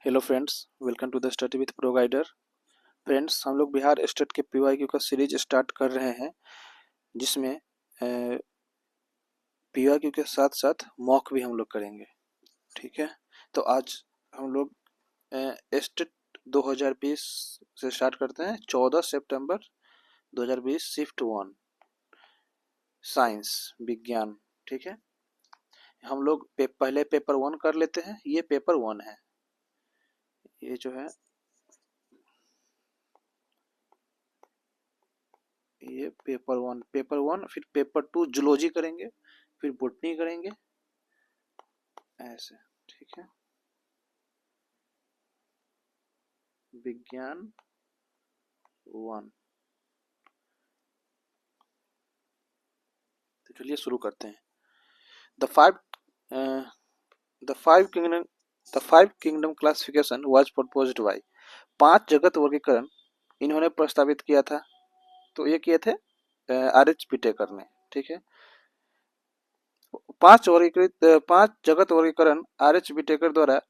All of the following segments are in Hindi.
Hello friends, welcome to the study with Pro Guider. Friends, हम लोग बिहार स्टेट के पीवाईक्यू का सीरीज स्टार्ट कर रहे हैं, जिसमें पीवाईक्यू के साथ साथ मॉक भी हम लोग करेंगे। ठीक है, तो आज हम लोग स्टेट 2020 से स्टार्ट करते हैं। 14 सितंबर 2020, शिफ्ट 1, साइंस, विज्ञान। ठीक है, हम लोग पहले पेपर 1 कर लेते हैं। ये पेपर 1 है, ये जो है ये पेपर वन, फिर पेपर 2 जूलॉजी करेंगे, फिर बोटनी करेंगे, ऐसे। ठीक है, विज्ञान 1। तो चलिए शुरू करते हैं। The five the five kingdom the five kingdom classification was proposed by. 5 जगत वर्गीकरण इन्होंने प्रस्तावित किया था। तो ये किए थे आर.एच. पिटेकर ने। ठीक है, 5 जगत वर्गीकरण आर.एच. पिटेकर द्वारा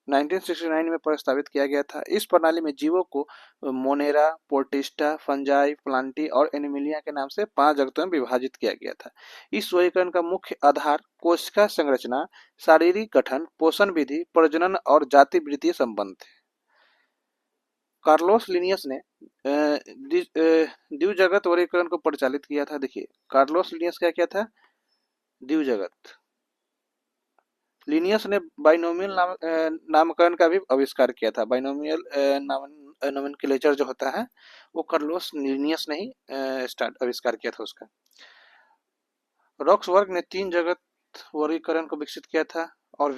1969 में प्रस्तावित किया गया था। इस प्रणाली में जीवों को मोनेरा, पोर्टिस्टा, फंजाई, प्लांटी और एनिमिलिया के नाम से 5 जगतों में विभाजित किया गया था। इस वर्गीकरण का मुख्य आधार कोशिका संरचना, शारीरिक गठन, पोषण विधि, प्रजनन और जाति वृत्तीय संबंध थे। कार्लोस लिनियस ने द्विजगत वर्गीकरण को परिचालित किया था। देखिए, कार्लोस लिनियस क्या किया था? द्विजगत। लिनियस ने बाइनोमियल नामकरण का भी आविष्कार किया था। बाइनोमियल नोमेनक्लेचर जो होता है वो कार्लोस लिनियस ने ही आविष्कार किया था उसका। रॉक्सबर्ग ने 3 जगत वर्गीकरण को विकसित किया था। और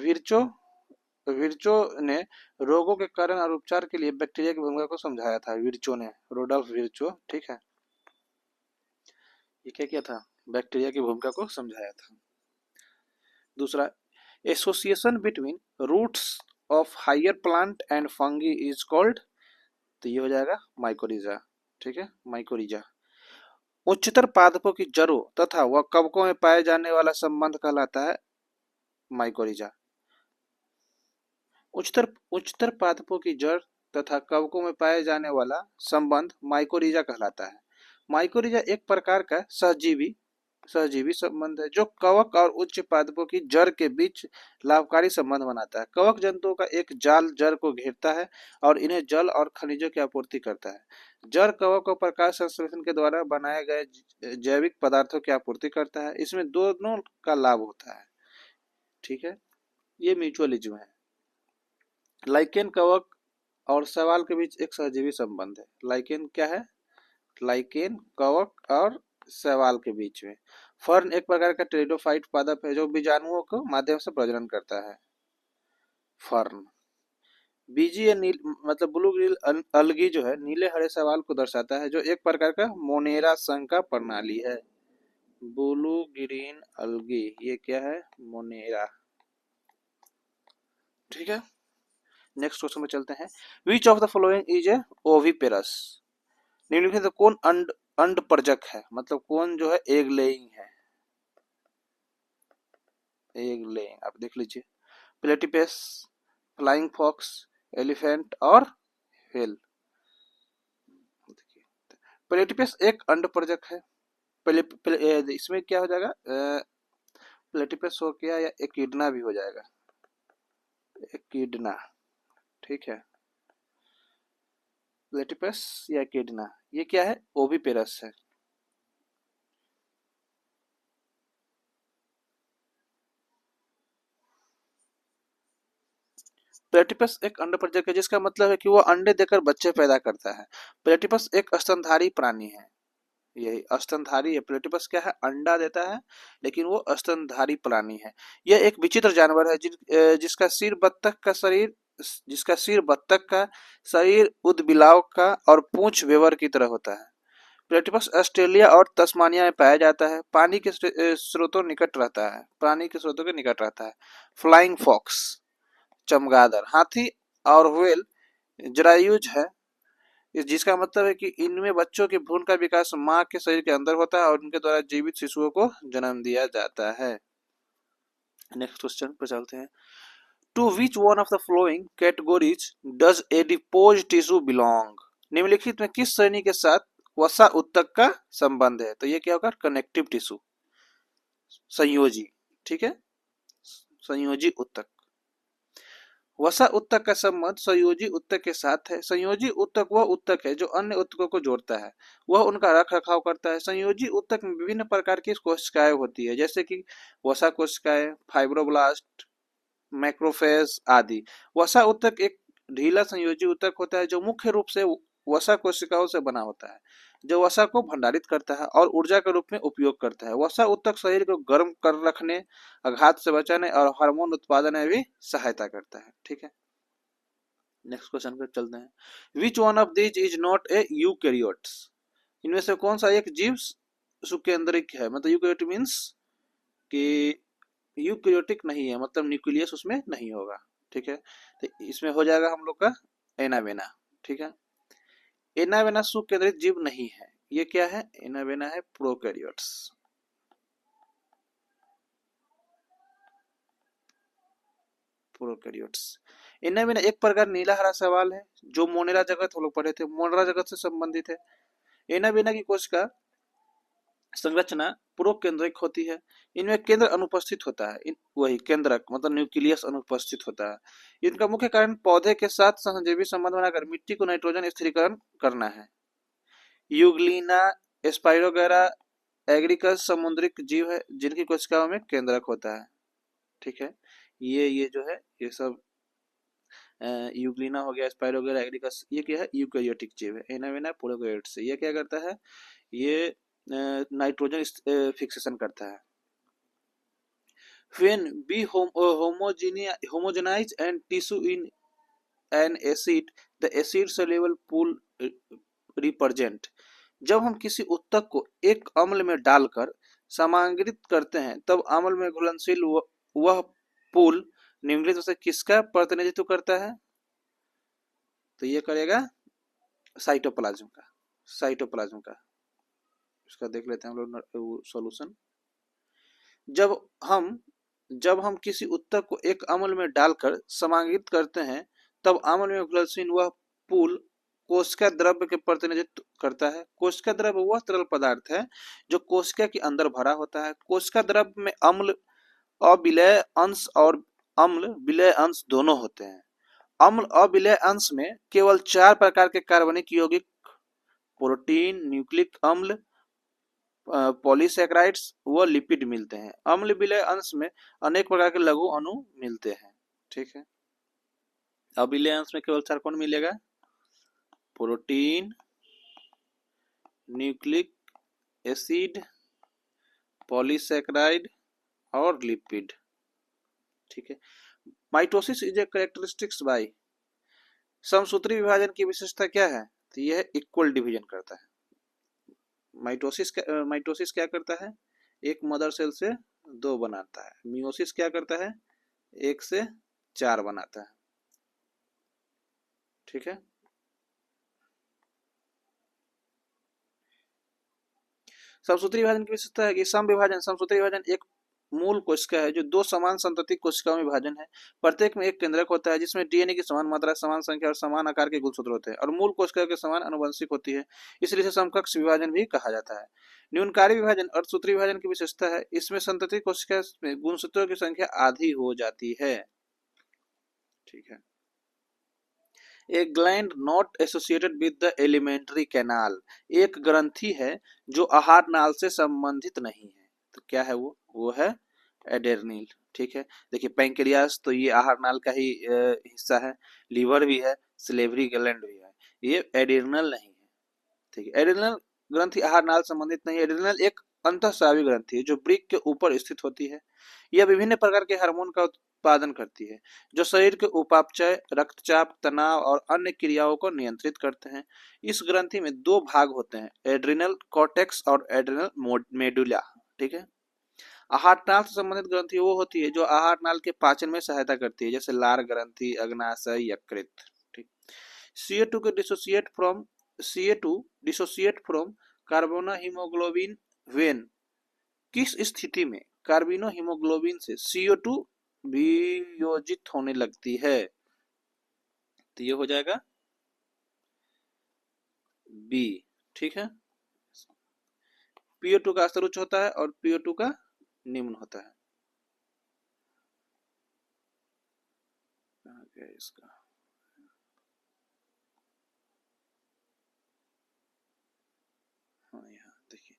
विर्चो ने रोगों के कारण और उपचार के लिए बैक्टीरिया की भूमिका को समझाया था। विर्चो ने, रोडोल्फ विर्चो। ठीक है, ये क्या किया था? बैक्टीरिया की भूमिका को समझाया था। दूसरा, association between roots of higher plant and fungi is called. तो ये हो जाएगा माइकोरिजा। ठीक है, माइकोरिजा। उच्चतर पादपों की जड़ों तथा वह कवकों में पाए जाने वाला संबंध कहलाता है माइकोरिजा। उच्चतर पादपों की जड़ तथा कवकों में पाए जाने वाला संबंध माइकोरिजा कहलाता है। माइकोरिजा एक प्रकार का सहजीवी संबंध है जो कवक और उच्च पादपों की जड़ के बीच लाभकारी संबंध बनाता है। कवक जंतुओं का एक जाल जड़ को घेरता है और इन्हें जल और खनिजों की आपूर्ति करता है। जड़ कवक को प्रकाश संश्लेषण के द्वारा बनाए गए जैविक पदार्थों की आपूर्ति करता है। इसमें दोनों का लाभ होता है। ठीक है, ये म्यूचुअलिज्म है। लाइकेन, कवक और शैवाल के बीच एक सहजीवी संबंध है। लाइकेन क्या है? लाइकेन कवक और शैवाल के बीच में। फर्न एक प्रकार का टेरिडोफाइट पादप है जो बीजाणुओं के माध्यम से प्रजनन करता है। फर्न। बीजी या मतलब ब्लू ग्रिल अलगी जो है नीले हरे शैवाल को दर्शाता है जो एक प्रकार का मोनेरा संघ का प्रणाली है। ब्लू ग्रीन अलगी, ये क्या है? मोनेरा। ठीक है, नेक्स्ट क्वेश्चन में चलते हैं। Which of the following is a oviparous. निम्नलिखित कौन अंड परजक है? मतलब कौन जो है एग लेइंग है? एग लेइंग, आप देख लीजिए। प्लेटिपस, फ्लाइंग फॉक्स, एलिफेंट और व्हेल। प्लेटिपस एक अंड परजक है। इसमें क्या हो जाएगा? प्लेटिपस हो गया या एकिडना भी हो जाएगा। एकिडना। ठीक है, प्लेटिपस या एकिडना, ये क्या है? ओविपेरस है। प्लेटिपस एक अंड परजक है जिसका मतलब है कि वो अंडे देकर बच्चे पैदा करता है। प्लेटिपस एक स्तनधारी प्राणी है। यही स्तनधारी है। प्लेटिपस क्या है? अंडा देता है लेकिन वो स्तनधारी प्राणी है। यह एक विचित्र जानवर है जिसका सिर बत्तख का, शरीर ऊदबिलाव का और पूंछ बेवर की तरह होता है। प्लेटिपस ऑस्ट्रेलिया और तस्मानिया में पाया जाता है। पानी के स्रोतों के निकट रहता है। फ्लाइंग फॉक्स, चमगादड़, हाथी और व्हेल जरायुज है, जिसका मतलब है कि इनमें बच्चों के भ्रूण का विकास मां के शरीर के अंदर होता है और उनके द्वारा जीवित शिशुओं को जन्म दिया जाता है। नेक्स्ट क्वेश्चन पर चलते हैं। To which one of the following categories does adipose tissue belong? निम्नलिखित में किस श्रेणी के साथ वसा उत्तक का संबंध है? तो ये क्या होगा? कनेक्टिव टिश्यू, संयोजी। ठीक है, संयोजी उत्तक। वसा उत्तक का संबंध संयोजी उत्तक के साथ है। संयोजी उत्तक वह उत्तक है जो अन्य उत्तकों को जोड़ता है, वह उनका रख रखाव करता है। संयोजी उत्तक में विभिन्न प्रकार की कोशिकाएं होती है, जैसे कि वसा कोशिकाएं, फाइब्रोब्लास्ट, मैक्रोफेज आदि। वसा उत्तक एक ढीला संयोजी उत्तक होता है जो मुख्य रूप से वसा कोशिकाओं से बना होता है, जो वसा को भंडारित करता है और ऊर्जा के रूप में उपयोग करता है। वसा उत्तक शरीर को गर्म कर रखने, आघात से बचाने और हार्मोन उत्पादन में भी सहायता करता है। ठीक है, नेक्स्ट क्वेश्चन पे चलते हैं। विच one of these is not a eukaryotes? इनमें से कौन सा एक जीव सुकेंद्रिक है? मतलब यूकैरियोट मींस कि यूकैरियोटिक नहीं है, मतलब न्यूक्लियस उसमें नहीं होगा। ठीक है, तो इसमें हो जाएगा हम लोग का एनावेना। ठीक है, एनावेना सुकेंद्रित जीव नहीं है। ये क्या है? एनावेना है प्रोकैरियोट्स। प्रोकैरियोट्स। एनावेना एक प्रकार नीला हरा सवाल है जो मोनेरा जगत हम लोग पढ़े थे, मोनेरा जगत से संबंधित है। एनावेना की कोशिका संरचना प्रोकेंद्रिक होती है। इनमें केंद्र अनुपस्थित होता है, वही केंद्रक मतलब न्यूक्लियस अनुपस्थित होता है। इनका मुख्य कारण पौधे के साथ सहजीवी संबंध बनाकर मिट्टी को नाइट्रोजन स्थिरीकरण करना है। यूग्लिना, स्पाइरोगेरा, एग्रिकस समुद्रिक जीव है जिनकी कोशिकाओं में केंद्रक होता है। ठीक है, ये जो है ये सब यूग्लिना हो गया, स्पाइरोगेरा, एग्रिकस, ये क्या है? यूकैरियोटिक जीव है। एनावेना प्रोकैरियोट से ये क्या करता है? ये नाइट्रोजन फिक्सेशन करता है। When be homogenize and tissue in an acid, the acid soluble pool represent। जब हम किसी उत्तक को एक अम्ल में डालकर समांगित करते हैं तब अम्ल में घुलनशील वह पूल निम्नलिखित में से किसका प्रतिनिधित्व करता है? तो ये करेगा साइटोप्लाज्म का। साइटोप्लाज्म का इसका देख लेते हैं हम लोग सॉल्यूशन। जब हम किसी उत्तक को एक अम्ल में डालकर समांगित करते हैं तब अम्ल में घुलनशील वह पूल कोशिका द्रव्य के प्रतिनिधित्व करता है। कोशिका द्रव्य वह तरल पदार्थ है जो कोशिका के अंदर भरा होता है। कोशिका द्रव्य में अम्ल अविलेय अंश और अम्ल विलेय अंश दोनों होते हैं। अम्ल अविलेय अंश में केवल 4 प्रकार के कार्बनिक यौगिक, प्रोटीन, न्यूक्लिक अम्ल, पॉलीसैकेराइड्स व लिपिड मिलते हैं। अम्ल विलेय अंश में अनेक प्रकार के लघु अणु मिलते हैं। ठीक है, अविलेय अंश में केवल 4 कौन मिलेगा? प्रोटीन, न्यूक्लिक एसिड, पॉलीसैकेराइड और लिपिड। ठीक है, mitosis is a characteristics by. समसूत्री विभाजन की विशेषता क्या है? तो यह इक्वल डिवीजन करता है। माइटोसिस क्या करता है? एक मदर सेल से 2 बनाता है। मियोसिस क्या करता है? 1 से 4 बनाता है। ठीक है, समसूत्री विभाजन की विशेषता है कि समसूत्री विभाजन एक मूल कोशिका है जो 2 समान संतति कोशिकाओं में विभाजन है। प्रत्येक में एक केंद्रक होता है जिसमें डीएनए की समान मात्रा, समान संख्या और समान आकार के गुणसूत्र होते हैं और मूल कोशिका के समान आनुवंशिक होती है, इसलिए इसे समकक्ष विभाजन भी कहा जाता है। न्यूनकारी विभाजन अर्धसूत्री विभाजन की विशेषता है, इसमें संतति कोशिका में गुणसूत्रों की संख्या आधी हो जाती है। ठीक है, a gland not associated with the alimentary canal, एक ग्रंथि है जो आहार नाल से संबंधित नहीं है। तो क्या है वो है एडेर्निल। ठीक है, देखिए पैंक्रियास तो ये आहार नाल का ही हिस्सा है, लीवर भी है, सिलेवरी ग्लैंड भी है, ये एडिनल नहीं है। ठीक है, एडिनल ग्रंथि आहार नाल संबंधित नहीं है। एडिनल एक अंतःस्रावी ग्रंथि है जो वृक्क के ऊपर स्थित होती है। यह विभिन्न प्रकार के हार्मोन का उत्पादन करती है जो शरीर के उपापचय, रक्तचाप, तनाव और अन्य क्रियाओं को नियंत्रित करते हैं। इस ग्रंथि में 2 भाग होते हैं, एड्रिनल कॉर्टेक्स और एड्रिनल मेडुला। ठीक है, आहार नाल से संबंधित ग्रंथि वो होती है जो आहार नाल के पाचन में सहायता करती है, जैसे लार ग्रंथि, अग्नाशय, यकृत। ठीक, CO2 के डिसोसिएट फ्रॉम कार्बोनोहीमोग्लोबिन व्हेन, किस स्थिति में कार्बोनोहीमोग्लोबिन से CO2 वियोजित होने लगती है। तो ये हो जाएगा बी। ठीक है, PO2 का स्तर उच्च होता है और PO2 का निम्न होता है। कहाँ गया इसका? हाँ, यहाँ देखिए,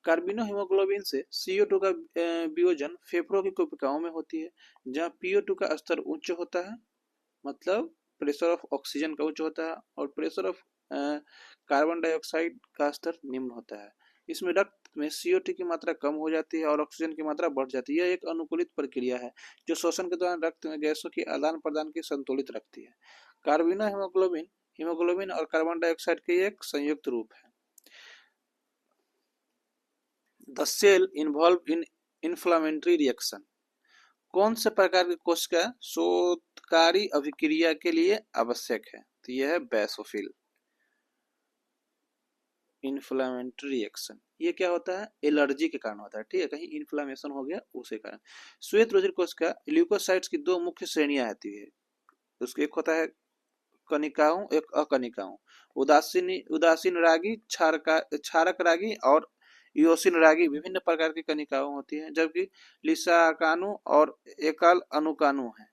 कार्बिनो हीमोग्लोबिन से CO2 का वियोजन फेफड़ों की कोशिकाओं में होती है, जहाँ PO2 का स्तर उच्च होता है, मतलब प्रेशर ऑफ ऑक्सीजन का उच्च होता है, और प्रेशर ऑफ कार्बन डाइऑक्साइड का स्तर निम्न होता है। इसमें रक्त में CO2 की मात्रा कम हो जाती है और ऑक्सीजन की मात्रा बढ़ जाती है। यह एक अनुकूलित प्रक्रिया है जो श्वसन के दौरान रक्त में गैसों की आदान प्रदान की संतुलित रखती है। कार्बिनो हीमोग्लोबिन हीमोग्लोबिन और कार्बन डाइऑक्साइड के एक संयुक्त रूप है। The cell involve in inflammatory reaction. कौन से प्रकार की कोशिका शोधकारी अभिक्रिया के लिए आवश्यक है? तो यह है बेसोफिल। इन्फ्लामेटरी रिएक्शन ये क्या होता है? एलर्जी के कारण होता है। ठीक है, कहीं इन्फ्लामेशन हो गया उसे कारण। श्वेत रुधिर कोशिका ल्यूकोसाइट्स की दो मुख्य श्रेणियां आती है। उसके एक होता है कनिकाओं, एक अकनिकाओं। उदासीन रागी, क्षारक रागी और इयोसिन रागी विभिन्न प्रकार की कनिकाओं होती हैं, जबकि लिसाकानु और एकल अनुकानु है,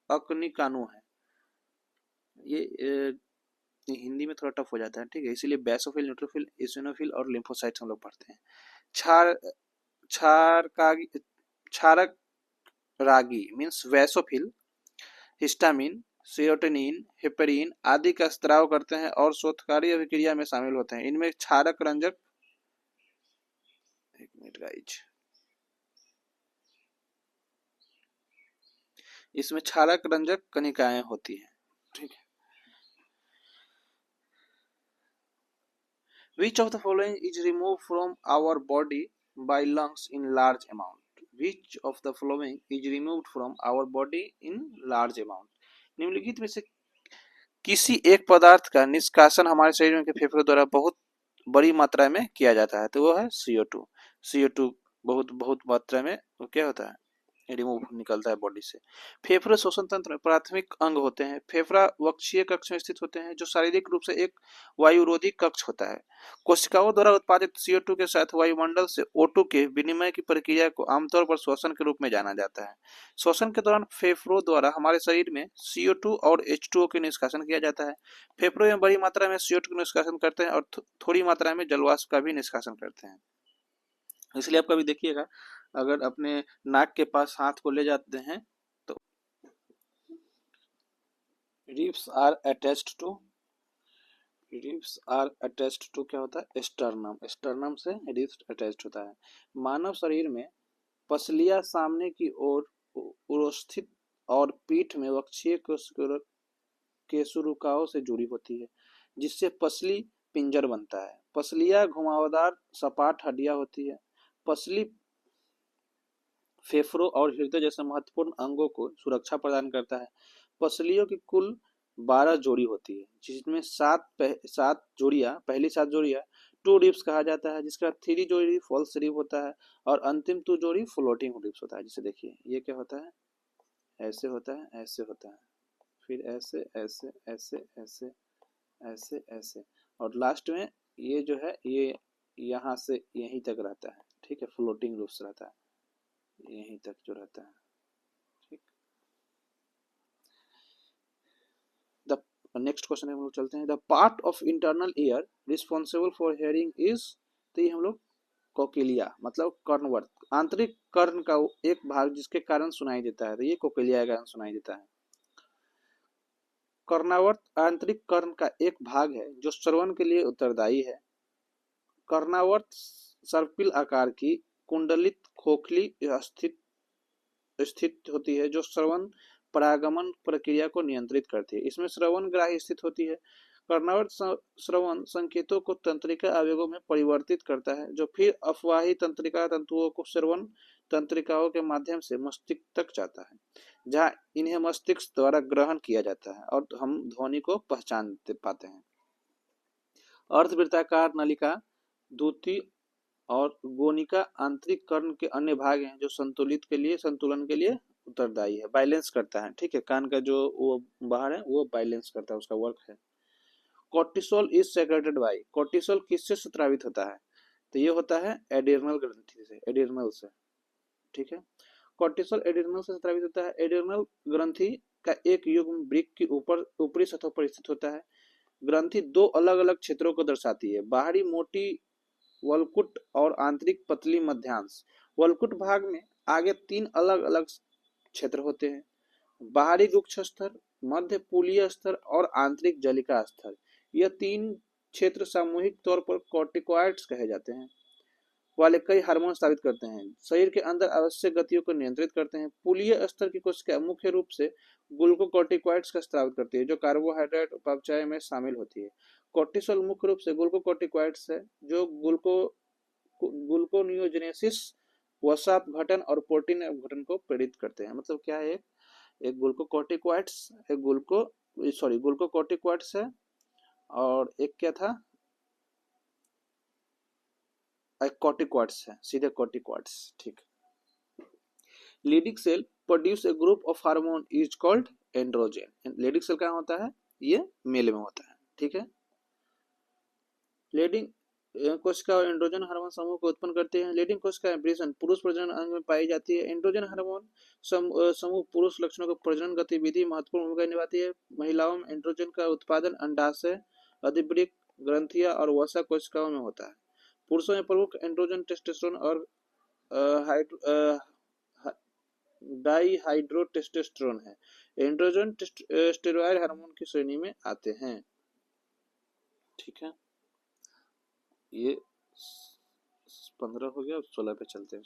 अकनिकानु है। ये हिंदी में थोड़ा टफ हो जाता है, ठीक है, इसीलिए बेसोफिल, न्यूट्रोफिल, इसिनोफिल और लिम्फोसाइट्स हम लोग पढ़ते हैं। क्षार क्षारक रागी मीन्स वैसोफिल हिस्टामिन, सेरोटोनिन, हेपेरिन आदि का स्त्राव करते हैं और शोधकारी अभिक्रिया में शामिल होते हैं। इनमें क्षारक रंजक, एक मिनट गाइज, इसमें क्षारक रंजक कणिकाएं होती हैं। ठीक है, Which of the following is removed from our body by lungs in large amount? Which of the following is removed from our body in large amount? निम्नलिखित में से किसी एक पदार्थ का निष्कासन हमारे शरीर में के फेफड़ों द्वारा बहुत बड़ी मात्रा में किया जाता है, तो वो है CO2। CO2 बहुत बहुत मात्रा में क्या होता है? रिमूव निकलता है बॉडी से। फेफड़े श्वसन तंत्र में प्राथमिक अंग होते हैं। फेफड़ा वक्षीय कक्ष में स्थित होते हैं, जो शारीरिक रूप से एक वायुरोधी कक्ष होता है। कोशिकाओं द्वारा उत्पादित CO2 के साथ वायुमंडल से O2 के विनिमय की प्रक्रिया को आमतौर पर श्वसन के रूप में जाना जाता है। श्वसन के दौरान फेफड़ों द्वारा हमारे शरीर में CO2 और H2O के निष्कासन किया जाता है। फेफड़ों में बड़ी मात्रा में CO2 का निष्कासन करते हैं और थोड़ी मात्रा में जलवाष्प का भी निष्कासन करते हैं। इसलिए आप कभी देखिएगा, अगर अपने नाक के पास हाथ को ले जाते हैं तो रिब्स आर अटैच्ड टू क्या होता है? स्टर्नम से रिब्स अटैच्ड होता है। मानव शरीर में पसलियां सामने की ओर उरोस्थित और पीठ में वक्षीय केशुरुकाओं से जुड़ी होती है, जिससे पसली पिंजर बनता है। पसलियां घुमावदार सपाट हड्डियां होती है। पसली फेफड़ों और हृदय जैसे महत्वपूर्ण अंगों को सुरक्षा प्रदान करता है। पसलियों की कुल 12 जोड़ी होती है, जिसमें सात जोड़ियां, पहली 7 जोड़ियां टू रिब्स कहा जाता है, जिसका 3 जोड़ी फॉल्स रिब होता है और अंतिम 2 जोड़ी फ्लोटिंग रिब्स होता है। जिसे देखिए, ये क्या होता है? ऐसे होता है, ऐसे होता है, फिर ऐसे ऐसे ऐसे ऐसे ऐसे ऐसे, और लास्ट में ये जो है ये यहाँ से यहीं तक रहता है। ठीक है, फ्लोटिंग रिब्स रहता है यहीं तक जो रहता है। ठीक, द नेक्स्ट क्वेश्चन हम लोग चलते हैं। The part of internal ear responsible for hearing is, तो ये हम लोग कोकिलिया मतलब कर्णवर्त, आंतरिक कर्ण का एक भाग जिसके कारण सुनाई देता है, तो ये कोकिलिया का कारण सुनाई देता है। कर्णावर्त आंतरिक कर्ण का एक भाग है जो श्रवण के लिए उत्तरदायी है। कर्णावर्त सर्पिल आकार की कुंडलित खोखली स्थित होती है, जो श्रवण परागमन प्रक्रिया को नियंत्रित करती है। इसमें श्रवण ग्राही स्थित होती है। कर्णावर्त श्रवण संकेतों को तंत्रिका आवेगों में परिवर्तित करता है, जो फिर अफवाही तंत्रिका तंतुओं को श्रवण तंत्रिकाओं के माध्यम से मस्तिष्क तक जाता है, जहां इन्हें मस्तिष्क द्वारा ग्रहण किया जाता है और हम ध्वनि को पहचान पाते हैं। अर्धवृत्ताकार नलिका द्वितीय और गोनिका आंतरिक कर्ण के अन्य भाग हैं जो संतुलन के लिए उत्तरदायी है, बैलेंस करता है। ठीक है, कान का जो वो बाहर है वो बैलेंस करता है, उसका वर्क है। Cortisol is secreted bye, cortisol किससे स्रावित होता है? तो ये होता है एड्रेनल ग्रंथि से, एड्रेनल से। ठीक है, कोर्टिसोल एड्रेनल से स्रावित होता है। एड्रेनल ग्रंथि का एक युग्म वृक्क की ऊपरी सतह पर स्थित होता है। ग्रंथि दो अलग अलग क्षेत्रों को दर्शाती है, बाहरी मोटी वलकुट और आंतरिक पतली मध्यांश। वलकुट भाग में आगे 3 अलग अलग क्षेत्र होते हैं, बाहरी गुच्छ स्तर, मध्य पुलीय स्तर और आंतरिक जलिका स्तर। यह 3 क्षेत्र सामूहिक तौर पर कॉर्टिकॉइड्स कहे जाते हैं वाले कई हार्मोन स्रावित करते हैं, शरीर के अंदर आवश्यक गतियों को नियंत्रित करते हैं। पुलीय स्तर की कोशिका मुख्य रूप से ग्लूकोकॉर्टिकॉइड्स का स्रावित करती है जो कार्बोहाइड्रेट उपापचय में शामिल होती है। कोर्टिसोल मुख्य रूप से ग्लूकोकॉर्टिकॉइड्स है जो ग्लूकोनियोजेनेसिस, वसा अपघटन और प्रोटीन अपघटन को प्रेरित करते हैं। मतलब क्या है, एक ग्लूकोकॉर्टिकॉइड्स, ग्लूकोकॉर्टिकॉइड्स है और एक क्या था, एक कॉर्टिकॉइड्स है, सीधे कॉर्टिकॉइड्स। ठीक, leading cell produce a group of hormone is called androgen. Leading cell क्या होता है, ये मेल में होता है। ठीक है, लीडिंग कोशिका और एंड्रोजन हार्मोन समूह को उत्पन्न करते हैं। लीडिंग कोशिका एम्ब्रियन पुरुष प्रजनन अंग में पाई जाती है। एंड्रोजन हार्मोन समूह पुरुष लक्षणों को प्रजनन गतिविधि महत्वपूर्ण भूमिका निभाती है। महिलाओं में एंड्रोजन का उत्पादन अंडाशय, अधिवृक्क, ग्रंथियां और वसा कोशिकाओं में होता है। पुरुषों में प्रमुख एंड्रोजन टेस्टोस्टेरोन और डाईहाइड्रोटेस्टोस्टेरोन है। एंड्रोजन स्टेरॉयड हार्मोन की श्रेणी में आते हैं। ठीक है, ये 15 हो गया, 16 पे चलते हैं।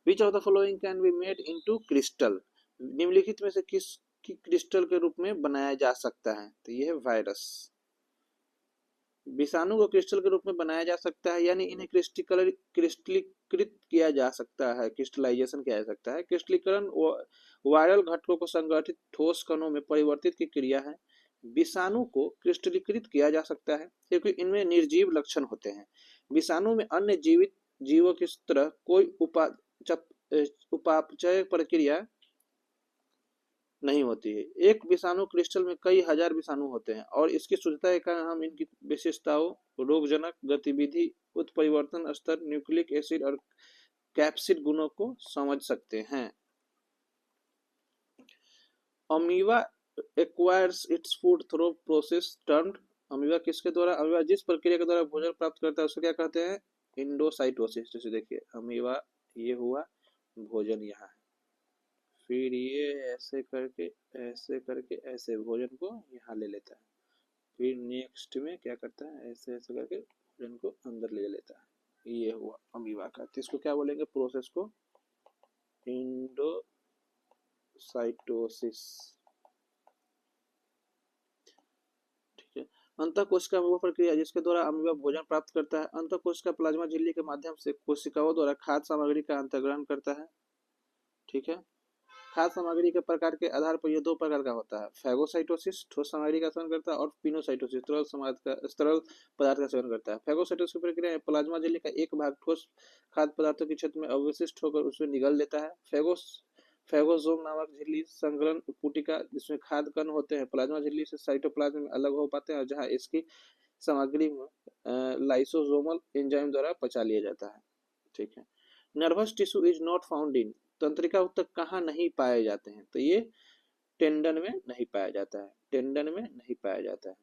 Which of the following can be made into crystal, निम्नलिखित में से किस की क्रिस्टल के रूप में बनाया जा सकता है? तो ये है वायरस। विषाणु को क्रिस्टल के रूप में बनाया जा सकता है, यानी इन्हें क्रिस्टलीकृत किया जा सकता है, क्रिस्टलाइजेशन किया जा सकता है। क्रिस्टलीकरण वायरल घटकों को संगठित ठोस कणों में परिवर्तित की क्रिया है। विषाणु को क्रिस्टलीकृत किया जा सकता है क्योंकि इनमें निर्जीव लक्षण होते हैं। विषाणु में अन्य जीवित जीवों की तरह कोई उपापचय प्रक्रिया नहीं होती है। एक विषाणु क्रिस्टल में कई हजार विषाणु होते हैं और इसकी शुद्धता के कारण हम इनकी विशेषताओं, रोगजनक गतिविधि, उत्परिवर्तन स्तर, न्यूक्लिक एसिड और कैप्सिड गुणों को समझ सकते हैं। Amoeba acquires its food through process termed, amoeba किसके द्वारा, अमीबा जिस प्रक्रिया के द्वारा भोजन प्राप्त करता है उसे क्या कहते हैं? इंडोसाइटोसिस। जैसे देखिए अमीबा ये हुआ, भोजन यहाँ है, फिर ये ऐसे करके ऐसे भोजन को यहाँ ले लेता है, फिर नेक्स्ट में क्या करता है, ऐसे ऐसे करके भोजन को अंदर ले लेता है। ये हुआ अमीबा का। तो इसको क्या बोलेंगे, प्रोसेस को इंडोसाइटोसिस। ठीक है, अंतःकोशिका अमीबा प्रक्रिया जिसके द्वारा अमीबा भोजन प्राप्त करता है। अंतःकोशिका प्लाज्मा झिल्ली के माध्यम से कोशिकाओं द्वारा खाद्य सामग्री का अंतर्ग्रहण करता है। ठीक है, खाद्य सामग्री के प्रकार के आधार पर यह 2 प्रकार का होता है, फैगोसाइटोसिस ठोस सामग्री का सेवन करता है और पिनोसाइटोसिस तरल पदार्थ का सेवन करता है। फैगोसाइटोसिस की प्रक्रिया में प्लाज्मा झिल्ली का एक भाग ठोस खाद्य पदार्थों के क्षेत्र में अवशिष्ट होकर उसमें निगल लेता है। फैगोसोम नामक झिल्ली संकलन पुटिका जिसमें खाद्य कण होते हैं प्लाज्मा झिल्ली से साइटोप्लाज्म में अलग हो पाते हैं और जहां इसकी सामग्री में लाइसोसोमल एंजाइम द्वारा पचा लिया जाता है। ठीक है, nervous tissue is not found in, तंत्रिका ऊतक कहाँ नहीं पाए जाते हैं? तो ये टेंडन में नहीं पाया जाता है, टेंडन में नहीं पाया जाता है।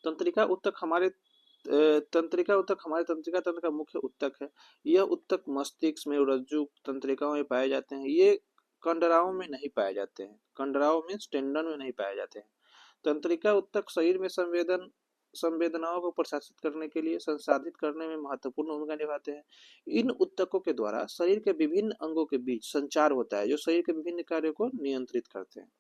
तंत्रिका ऊतक हमारे तंत्रिका तंत्रिका तंत्र का मुख्य ऊतक है। यह ऊतक मस्तिष्क में रज्जु तंत्रिकाओं में पाए जाते हैं। ये कंडराओं में नहीं पाए जाते हैं, कंडराओं में टेंडन में नहीं पाए जाते हैं। तंत्रिका ऊतक शरीर में संवेदनाओं को प्रशासित करने के लिए, संसाधित करने में महत्वपूर्ण भूमिका निभाते हैं। इन ऊतकों के द्वारा शरीर के विभिन्न अंगों के बीच संचार होता है जो शरीर के विभिन्न कार्यों को नियंत्रित करते हैं।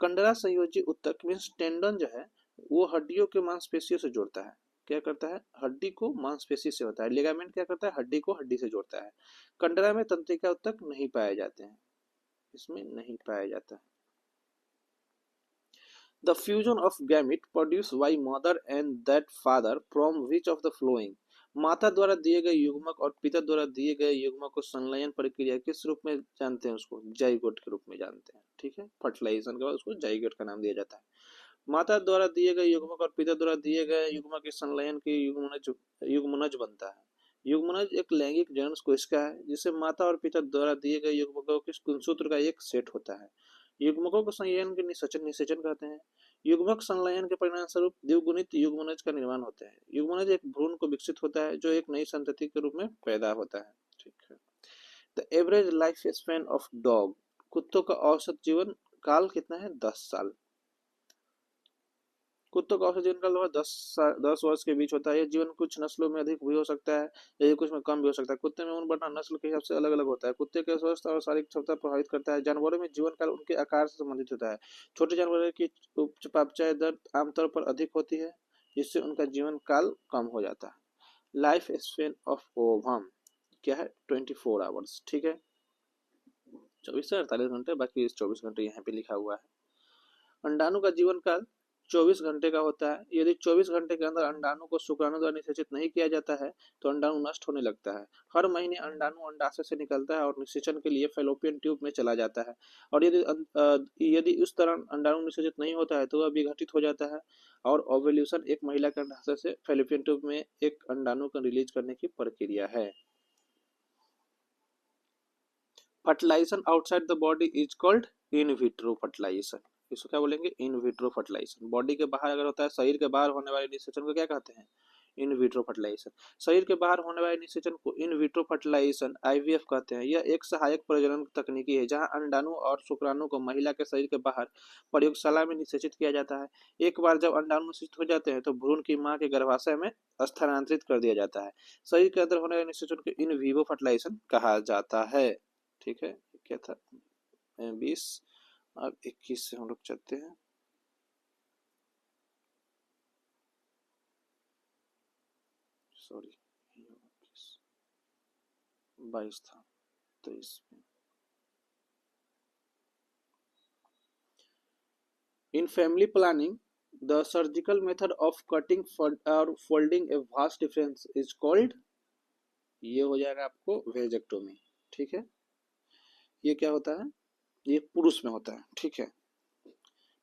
कंडरा संयोजी ऊतक मीन्स टेंडन जो है वो हड्डियों के मांसपेशियों से जोड़ता है। क्या करता है, हड्डी को मांसपेशी से होता है। लिगामेंट क्या करता है, हड्डी को हड्डी से जोड़ता है। कंडरा में तंत्रिका ऊतक नहीं पाए जाते हैं, इसमें नहीं पाया जाता है। The fusion of gamete produced by mother and that father from which of the following, माता द्वारा दिए गए युग्मक और पिता द्वारा दिए गए युग्मक को संलयन प्रक्रिया किस रूप में जानते हैं? उसको जाइगोट के रूप में जानते हैं। ठीक है, फर्टिलाइजेशन के बाद उसको जाइगोट का नाम दिया जाता है। माता द्वारा दिए गए युग्मक और पिता द्वारा दिए गए युग्मक के संलयन की युग्मनज बनता है। युग्मनज एक लैंगिक जनन कोशिका है जिसे माता और पिता द्वारा दिए गए युग्मकों के गुणसूत्र का एक सेट होता है। युग्मकों को संलयन के निषेचन कहते हैं। युग्मक संलयन के परिणाम स्वरूप द्विगुणित युग्मनज का निर्माण होता है। युग्मनज एक भ्रूण को विकसित होता है जो एक नई संतति के रूप में पैदा होता है। ठीक है। The average life span of dog, कुत्तों का औसत जीवन काल कितना है? 10 साल। कुत्तों का औसत जीवन काल लगभग 10 वर्ष के बीच होता है। यह जीवन कुछ नस्लों में अधिक भी हो सकता है, यदि कुछ में कम भी हो सकता है। कुत्ते में ऊन बढ़ना नस्ल के हिसाब से अलग अलग होता है। कुत्ते के स्वास्थ्य और शारीरिक क्षमता प्रभावित करता है। जानवरों में जीवन काल उनके आकार से संबंधित होता है। छोटे जानवरों की चयापचय दर आमतौर पर अधिक होती है जिससे उनका जीवन काल कम हो जाता है। लाइफ स्पेन ऑफ ओवम क्या है? 24 आवर्स। ठीक है, 24 से 48 घंटे, बाकी 24 घंटे यहाँ पे लिखा हुआ है। अंडाणु का जीवन काल 24 घंटे का होता है। यदि 24 घंटे के अंदर अंडाणु को शुक्राणु द्वारा निषेचित नहीं किया जाता है तो अंडाणु नष्ट होने लगता है। हर महीने अंडाणु अंडाशय से निकलता है और निषेचन के लिए फैलोपियन ट्यूब में चला जाता है। और यदि उस तरह अंडाणु निषेचित नहीं होता है तो वह विघटित हो जाता है और ओव्यूलेशन एक महिला के अंडाशय से फैलोपियन ट्यूब में एक अंडाणु को रिलीज करने की प्रक्रिया है। Fertilisation outside the body is called in vitro fertilisation. इसको क्या बोलेंगे? इन विट्रो फर्टिलाइजेशन। बॉडी के बाहर अगर होता है, शरीर के बाहर होने वाले निषेचन को क्या कहते हैं? In vitro fertilisation. शरीर के बाहर होने वाले निषेचन को इन विट्रो फर्टिलाइजेशन आईवीएफ कहते हैं। यह एक सहायक प्रजनन तकनीकी है जहां अंडाणु और शुक्राणु को महिला के शरीर के बाहर प्रयोगशाला में निषेचित किया जाता है। एक बार जब अंडाणु निषेचित हो जाते हैं तो भ्रूण की मां के गर्भाशय में स्थानांतरित कर दिया जाता है। शरीर के अंदर होने वाले निषेचन को इन विवो फर्टिलाइजेशन कहा जाता है। ठीक है, क्या था? 20। अब 21 से हम लोग चलते हैं। सॉरी, 22 था, 23 में। In family planning the surgical method of cutting और folding a vas deferens is called, ये हो जाएगा आपको वेजेक्टोमी। ठीक है, ये क्या होता है? ये पुरुष में होता है। ठीक है।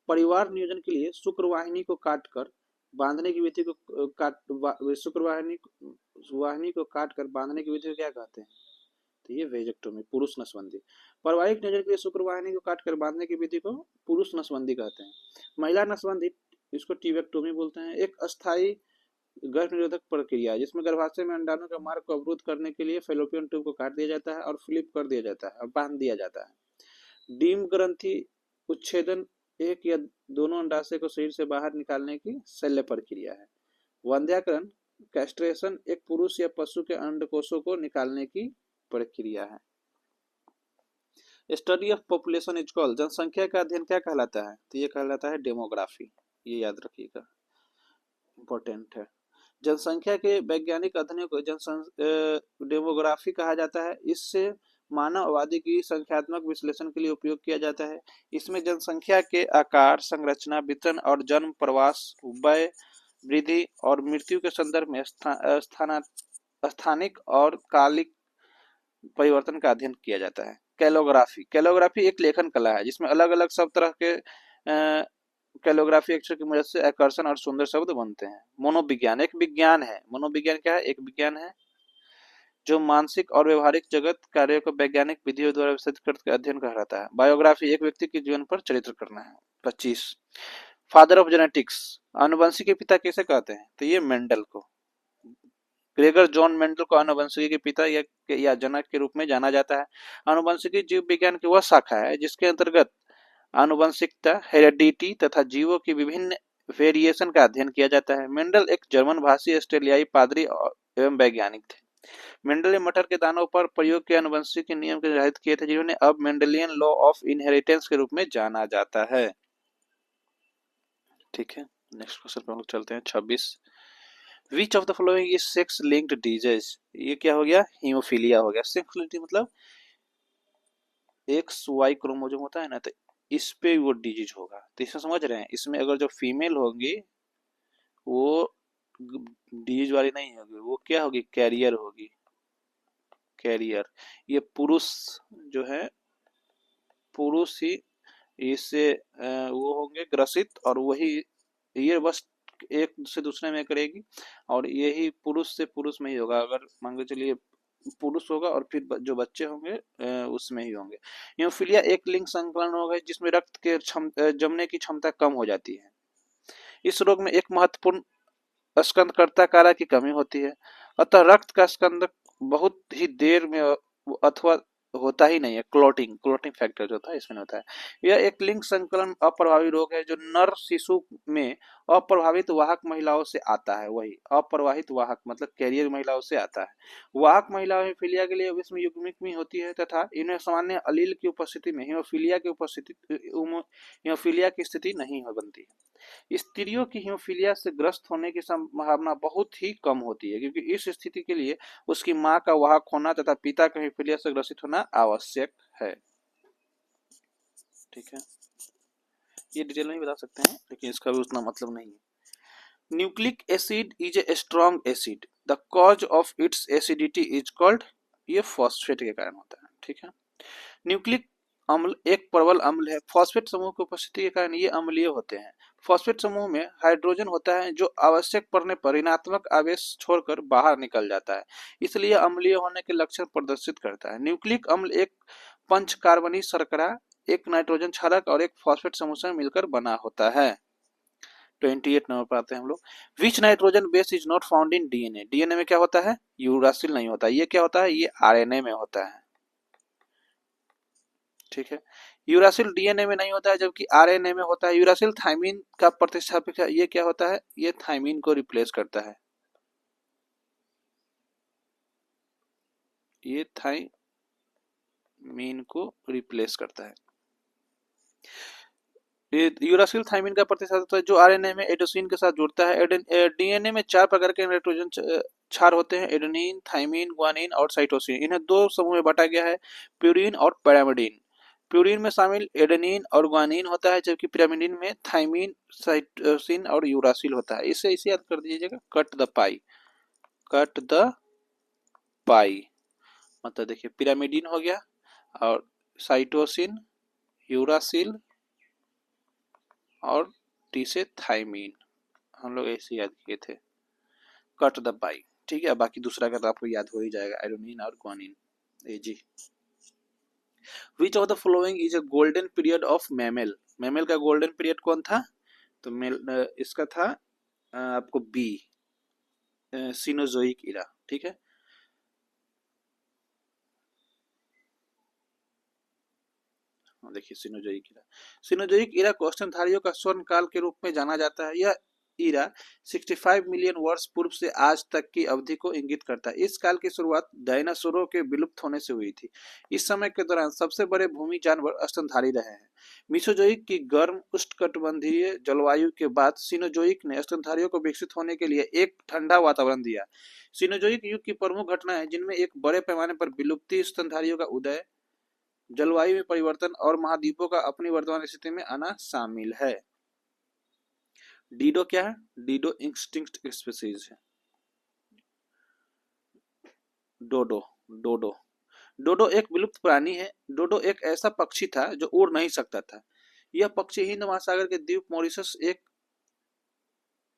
परिवार नियोजन के लिए शुक्रवाहिनी को काटकर बांधने की विधि को शुक्रवाहिनी को काटकर बांधने की विधि को क्या कहते हैं? तो ये वेजेक्टोमी, पुरुष नसबंदी। पारिवारिक नियोजन के लिए शुक्रवाहिनी को काटकर बांधने की विधि को पुरुष नसबंदी कहते हैं। महिला नसबंदी, इसको टीवेक्टोमी बोलते हैं। एक अस्थायी गर्भ निरोधक प्रक्रिया जिसमें गर्भाशय में अंडाणु के मार्ग को अवरुद्ध करने के लिए फेलोपियन ट्यूब को काट दिया जाता है और फ्लिप कर दिया जाता है और बांध दिया जाता है। डीम ग्रंथि उच्छेदन एक या दोनों अंडाशय को शरीर से बाहर निकालने की शल्य प्रक्रिया है। वंध्याकरण कैस्ट्रेशन एक पुरुष या पशु के अंडकोशों को निकालने की प्रक्रिया है। Study of population is called, जनसंख्या का अध्ययन क्या कहलाता है? तो ये कहलाता है डेमोग्राफी। ये याद रखिएगा, इंपॉर्टेंट है। जनसंख्या के वैज्ञानिक अध्ययन को डेमोग्राफी कहा जाता है। इससे मानववादी की संख्यात्मक विश्लेषण के लिए उपयोग किया जाता है। इसमें जनसंख्या के आकार, संरचना, वितरण और जन्म, प्रवास, व्यय, वृद्धि और मृत्यु के संदर्भ में स्थानिक और कालिक परिवर्तन का अध्ययन किया जाता है। कैलोग्राफी एक लेखन कला है जिसमें अलग अलग सब तरह के कैलोग्राफी अक्षर की मदद से आकर्षण और सुंदर शब्द बनते हैं। मनोविज्ञान एक विज्ञान है। मनोविज्ञान क्या है? एक विज्ञान है जो मानसिक और व्यवहारिक जगत कार्यों को वैज्ञानिक विधियों द्वारा विस्तृत करके अध्ययन कहलाता है। बायोग्राफी एक व्यक्ति के जीवन पर चरित्र करना है। 25 फादर ऑफ जेनेटिक्स, आनुवंशिकी के पिता किसे कहते हैं? तो ये मेंडल को, ग्रेगर जॉन मेंडल को आनुवंशिकी के पिता या जनक के रूप में जाना जाता है। आनुवंशिकी जीव विज्ञान की वह शाखा है जिसके अंतर्गत आनुवंशिकता, हेरेडिटी तथा जीवों की विभिन्न वेरिएशन का अध्ययन किया जाता है। मेंडल एक जर्मन भाषी ऑस्ट्रेलियाई पादरी एवं वैज्ञानिक थे। मेंडल ने मटर के दानों पर प्रयोग के आनुवंशिक नियम के निर्धारित किए थे जिन्होंने अब मेंडलियन लॉ ऑफ इनहेरिटेंस के रूप में जाना जाता है। ठीक है, नेक्स्ट क्वेश्चन पे हम लोग चलते हैं। 26 विच of the following is sex linked disease, ये क्या हो गया? हीमोफीलिया हो गया। सेक्सुअलिटी मतलब एक्स वाई क्रोमोसोम होता है ना, तो इस पे वो डिजीज होगा। तो इसमें समझ रहे हैं, इसमें अगर जो फीमेल होंगी वो डिजीज वाली नहीं होगी, वो क्या होगी, कैरियर होगी, कैरियर। ये पुरुष जो है, पुरुष ही इससे वो होंगे ग्रसित, और वही ये बस एक से दूसरे में करेगी, और यही पुरुष से पुरुष में ही होगा। अगर मान के चलिए पुरुष होगा और फिर जो बच्चे होंगे उसमें ही होंगे। हीमोफीलिया एक लिंग संकलन रोग है जिसमें रक्त के जमने की क्षमता कम हो जाती है। इस रोग में एक महत्वपूर्ण स्कंदकर्ता कारक की कमी होती है, अतः रक्त का स्कंदक बहुत ही देर में अथवा होता ही नहीं है। क्लॉटिंग क्लॉटिंग फैक्टर जो होता है इसमें होता है। यह एक लिंग संकलन अप्रभावी रोग है जो नर शिशु में अप्रभावित वाहक महिलाओं से आता है। वही अप्रवाहित वाहक मतलब कैरियर महिलाओं से आता है। वाहक महिलाओं में हीमोफीलिया के लिए इसमें युग्मिक भी होती है तथा इन्हें सामान्य अलील की उपस्थिति में हीमोफीलिया की उपस्थिति हीमोफीलिया की स्थिति नहीं हो बनती है। स्त्रियों की हीमोफीलिया से ग्रस्त होने की संभावना बहुत ही कम होती है, क्योंकि इस स्थिति के लिए उसकी मां का वाहक होना तथा पिता का हीमोफीलिया से ग्रसित होना आवश्यक है। ठीक है, ये डिटेल नहीं बता सकते हैं, लेकिन इसका भी उतना मतलब नहीं है। Nucleic acid is a strong acid, the cause of its acidity is called, ये फॉस्फेट के कारण होता है। ठीक है, न्यूक्लिक अम्ल एक प्रबल अम्ल है। फॉस्फेट समूह की उपस्थिति के कारण ये अम्लीय होते हैं। फॉस्फेट समूह में हाइड्रोजन होता है जो आवश्यक पड़ने पर ऋणात्मक आवेश छोड़कर बाहर निकल जाता है, इसलिए अम्लीय होने के लक्षण प्रदर्शित करता है। न्यूक्लिक अम्ल एक पंचकार्बनी शर्करा, एक नाइट्रोजन क्षारक और एक फॉस्फेट समूह से मिलकर बना होता है। 28 नंबर पर आते हैं हम लोग। विच nitrogen base is not found in DNA, DNA में क्या होता है, यूरासिल नहीं होता। ये क्या होता है, ये आरएनए में होता है। ठीक है, यूरासिल डीएनए में नहीं होता है जबकि आरएनए में होता है। यूरासिल थाइमिन का प्रतिस्थापक है। ये क्या होता है, ये थाइमिन को रिप्लेस करता है। ये थाइमिन को रिप्लेस करता है। यूरासिल थाइमिन का प्रतिस्थापक है जो आरएनए में एडेनोसिन के साथ जुड़ता है। डीएनए में 4 प्रकार के नाइट्रोजन क्षार होते हैं, एडेनिन, थाइमिन, ग्वानिन और साइटोसिन। इन्हें 2 समूह में बांटा गया है, प्यूरिन और पैरामिडिन। प्यूरिन में शामिल एडेनिन और ग्वानिन होता है, जबकि पिरामिडिन में थाइमिन, साइटोसिन और यूरासिल होता है। इसे याद कर दीजिएगा, cut the pie. Cut the pie मतलब देखिए पिरामिडिन हो गया और साइटोसिन, यूरासिल और टी से थाइमिन, हम लोग ऐसे याद किए थे, कट द पाई। ठीक है, बाकी दूसरा का तो आपको याद हो ही जाएगा, एडेनिन और ग्वानिन। जी, which of the following is a golden period of mammal, mammal का गोल्डन पीरियड कौन था, तो इसका था आपको बी, सिनोजोइक इरा। ठीक है, देखिए सिनोजोइक इरा, सिनोजोइक इरा को स्तनधारियों का स्वर्ण काल के रूप में जाना जाता है। यह इरा 65 मिलियन वर्ष पूर्व से आज तक की अवधि को इंगित करता है। इस काल की शुरुआत डायनासोरों के विलुप्त होने से हुई थी। इस समय के दौरान सबसे बड़े भूमि जानवर स्तनधारी रहे हैं। मिसोजोइक की गर्म उष्णकटिबंधीय जलवायु के बाद सिनोजोइक ने स्तनधारियों को विकसित होने के लिए एक ठंडा वातावरण दिया। सिनोजोइक युग की प्रमुख घटनाएं जिनमें एक बड़े पैमाने पर विलुप्ति, स्तनधारियों का उदय, जलवायु में परिवर्तन और महाद्वीपों का अपनी वर्तमान स्थिति में आना शामिल है। डीडो क्या है, डीडो एक्सटिंक्ट स्पीसीज है। डोडो, डोडो, डोडो एक विलुप्त प्राणी है। डोडो एक ऐसा पक्षी था जो उड़ नहीं सकता था। यह पक्षी हिंद महासागर के द्वीप मॉरिशस एक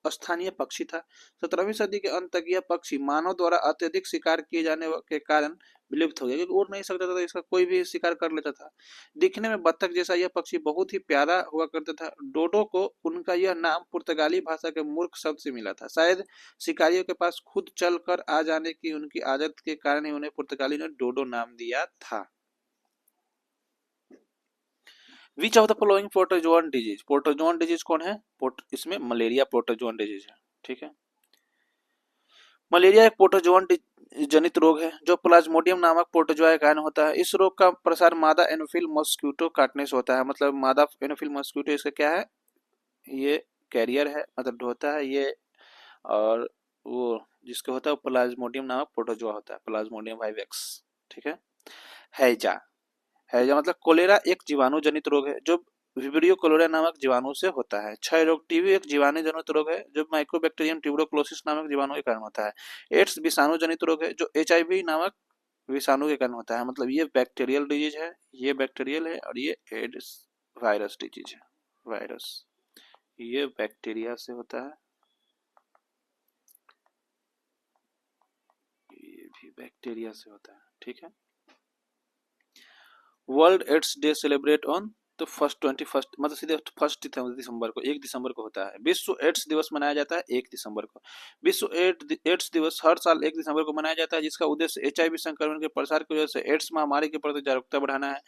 स्थानीय पक्षी था। 17वीं सदी के अंत तक यह पक्षी मानव द्वारा अत्यधिक शिकार किए जाने के कारण विलुप्त हो गया, क्योंकि उड़ नहीं सकता था तो इसका कोई भी शिकार कर लेता था। दिखने में बत्तख जैसा यह पक्षी बहुत ही प्यारा हुआ करता था। डोडो को उनका यह नाम पुर्तगाली भाषा के मूर्ख शब्द से मिला था। शायद शिकारियों के पास खुद चल कर आ जाने की उनकी आदत के कारण ही उन्हें पुर्तगाली ने डोडो नाम दिया था। विच of the following protozoan disease, protozoan disease कौन है, इसमें मलेरिया प्रोटोजोअन डिजीज है। ठीक है, मलेरिया एक प्रोटोजोअन जनित रोग है जो प्लाज्मोडियम नामक प्रोटोजोआ के कारण होता है। इस रोग का प्रसार मादा एनोफिल मॉस्क्यूटो काटने से होता है। मतलब मादा एनोफिल मॉस्क्यूटो इसका क्या है, ये कैरियर है, मतलब होता है ये, और वो जिसका होता है प्लाज्मोडियम नामक प्रोटोजोआ होता है, प्लाज्मोडियम वाइवेक्स। ठीक है, हैजा, हैजा मतलब कोलेरा एक जीवाणु जनित रोग है जो विब्रियो कोलोरा नामक जीवाणु से होता है। क्षय रोग, टीबी एक जीवाणु जनित रोग है जो माइकोबैक्टीरियम ट्यूबरकुलोसिस नामक जीवाणु के कारण होता है। एड्स विषाणु जनित रोग है जो एचआईवी नामक विषाणु के कारण होता है। मतलब ये बैक्टीरियल डिजीज है, ये बैक्टीरियल है, और ये एड्स वायरस डिजीज है। वायरस ये बैक्टीरिया से होता है, ये भी बैक्टीरिया से होता है। ठीक है। World AIDS day celebrate on तो फर्स्ट 21 मतलब सीधे फर्स्ट दिसंबर को, 1 दिसंबर को होता है। विश्व एड्स दिवस मनाया जाता है 1 दिसंबर को। विश्व एड्स दिवस हर साल 1 दिसंबर को मनाया जाता है, जिसका उद्देश्य एचआईवी संक्रमण के प्रसार की वजह से एड्स महामारी के प्रति जागरूकता बढ़ाना है।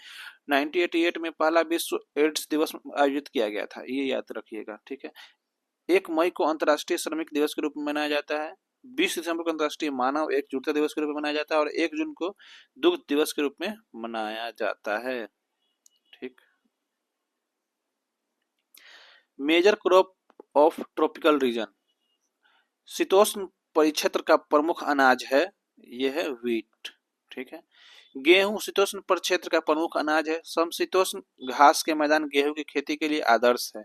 1988 में पहला विश्व एड्स दिवस आयोजित किया गया था, ये याद रखिएगा। ठीक है। 1 मई को अंतर्राष्ट्रीय श्रमिक दिवस के रूप में मनाया जाता है। 20 दिसंबर को अंतर्राष्ट्रीय मानव एकजुटता दिवस के रूप में मनाया जाता है, और 1 जून को दुग्ध दिवस के रूप में मनाया जाता है। ठीक। Major crop of tropical region, शीतोष्ण परिक्षेत्र का प्रमुख अनाज है, यह है व्हीट। ठीक है। गेहूं शीतोष्ण परिक्षेत्र का प्रमुख अनाज है। समशीतोष्ण घास के मैदान गेहूं की खेती के लिए आदर्श है।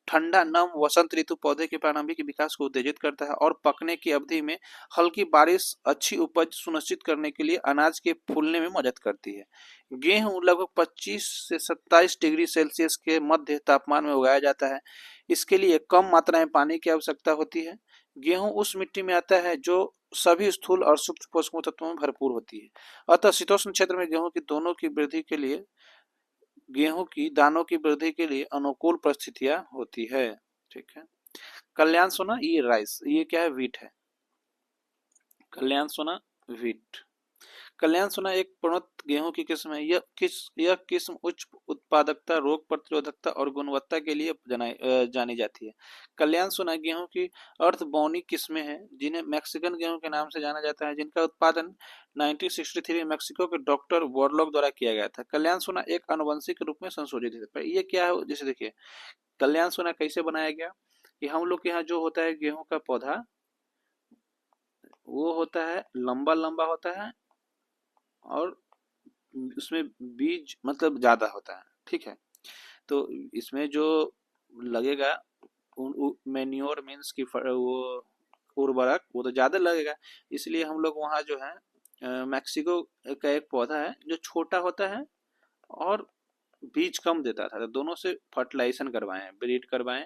ठंडा नम वसंत ऋतु पौधे के प्रारंभिक विकास को उत्तेजित करता है और पकने की अवधि में हल्की बारिश अच्छी उपज सुनिश्चित करने के लिए अनाज के फूलने में मदद करती है। गेहूं लगभग 25 से 27 डिग्री सेल्सियस के मध्य तापमान में उगाया जाता है। इसके लिए कम मात्रा में पानी की आवश्यकता होती है। गेहूं उस मिट्टी में आता है जो सभी स्थूल और सूक्ष्म पोषक तत्वों में भरपूर होती है। अतः शीतोष्ण क्षेत्र में गेहूं की दोनों की वृद्धि के लिए, गेहूं की दानों की वृद्धि के लिए अनुकूल परिस्थितियां होती है। ठीक है। कल्याण सोना, ये राइस, ये क्या है, व्हीट है। कल्याण सोना व्हीट। कल्याण सोना एक प्रोन्नत गेहूं की किस्म है। यह किस्म उच्च उत्पादकता, रोग प्रतिरोधकता और गुणवत्ता के लिए जानी जाती है। कल्याण सोना गेहूं की अर्धबौनी किस्में हैं जिन्हें मैक्सिकन गेहूं के नाम से जाना जाता है, जिनका उत्पादन 1963 में मैक्सिको के डॉक्टर वॉरलॉग द्वारा किया गया था। कल्याण सोना एक आनुवंशिक रूप में संशोधित है। पर ये क्या है, जैसे देखिए कल्याण सोना कैसे बनाया गया, कि हम लोग के यहाँ जो होता है गेहूं का पौधा, वो होता है लंबा लंबा होता है और उसमें बीज मतलब ज्यादा होता है। ठीक है। तो इसमें जो लगेगा मैन्योर मीन्स की वो उर्वरक वो तो ज्यादा लगेगा, इसलिए हम लोग वहाँ जो है मैक्सिको का एक पौधा है जो छोटा होता है और बीज कम देता था, तो दोनों से फर्टिलाइजेशन करवाएं, ब्रीड करवाएं,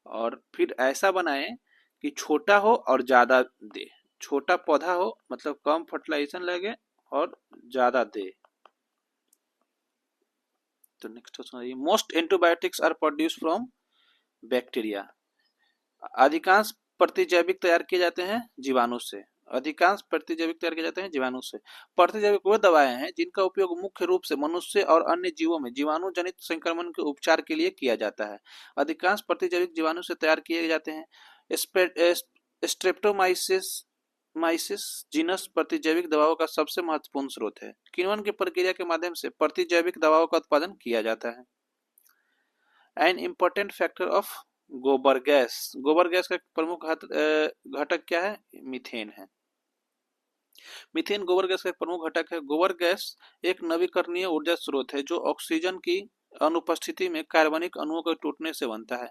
और फिर ऐसा बनाएं कि छोटा हो और ज्यादा दे। छोटा पौधा हो मतलब कम फर्टिलाइजेशन लगे और ज्यादा दे। तो नेक्स्ट क्वेश्चन है, most antibiotics are produce from bacteria. अधिकांश प्रतिजैविक तैयार किए जाते हैं जीवाणु से। अधिकांश प्रतिजैविक तैयार किए जाते हैं जीवाणु से। प्रतिजैविक वो दवाएं हैं जिनका उपयोग मुख्य रूप से मनुष्य और अन्य जीवों में जीवाणु जनित संक्रमण के उपचार के लिए किया जाता है। अधिकांश प्रतिजैविक जीवाणु से तैयार किए जाते हैं। स्ट्रेप्टोमाइसिस जीनस प्रतिजैविक दवाओं का सबसे महत्वपूर्ण स्रोत है। किण्वन की प्रक्रिया के माध्यम से प्रतिजैविक दवाओं का उत्पादन किया जाता है। एन इम्पोर्टेंट फैक्टर ऑफ गोबर गैस, गोबर गैस का प्रमुख घटक क्या है, मीथेन है। मीथेन गोबर गैस का एक प्रमुख घटक है। गोबर गैस एक नवीकरणीय ऊर्जा स्रोत है जो ऑक्सीजन की अनुपस्थिति में कार्बनिक अणुओं के टूटने से बनता है।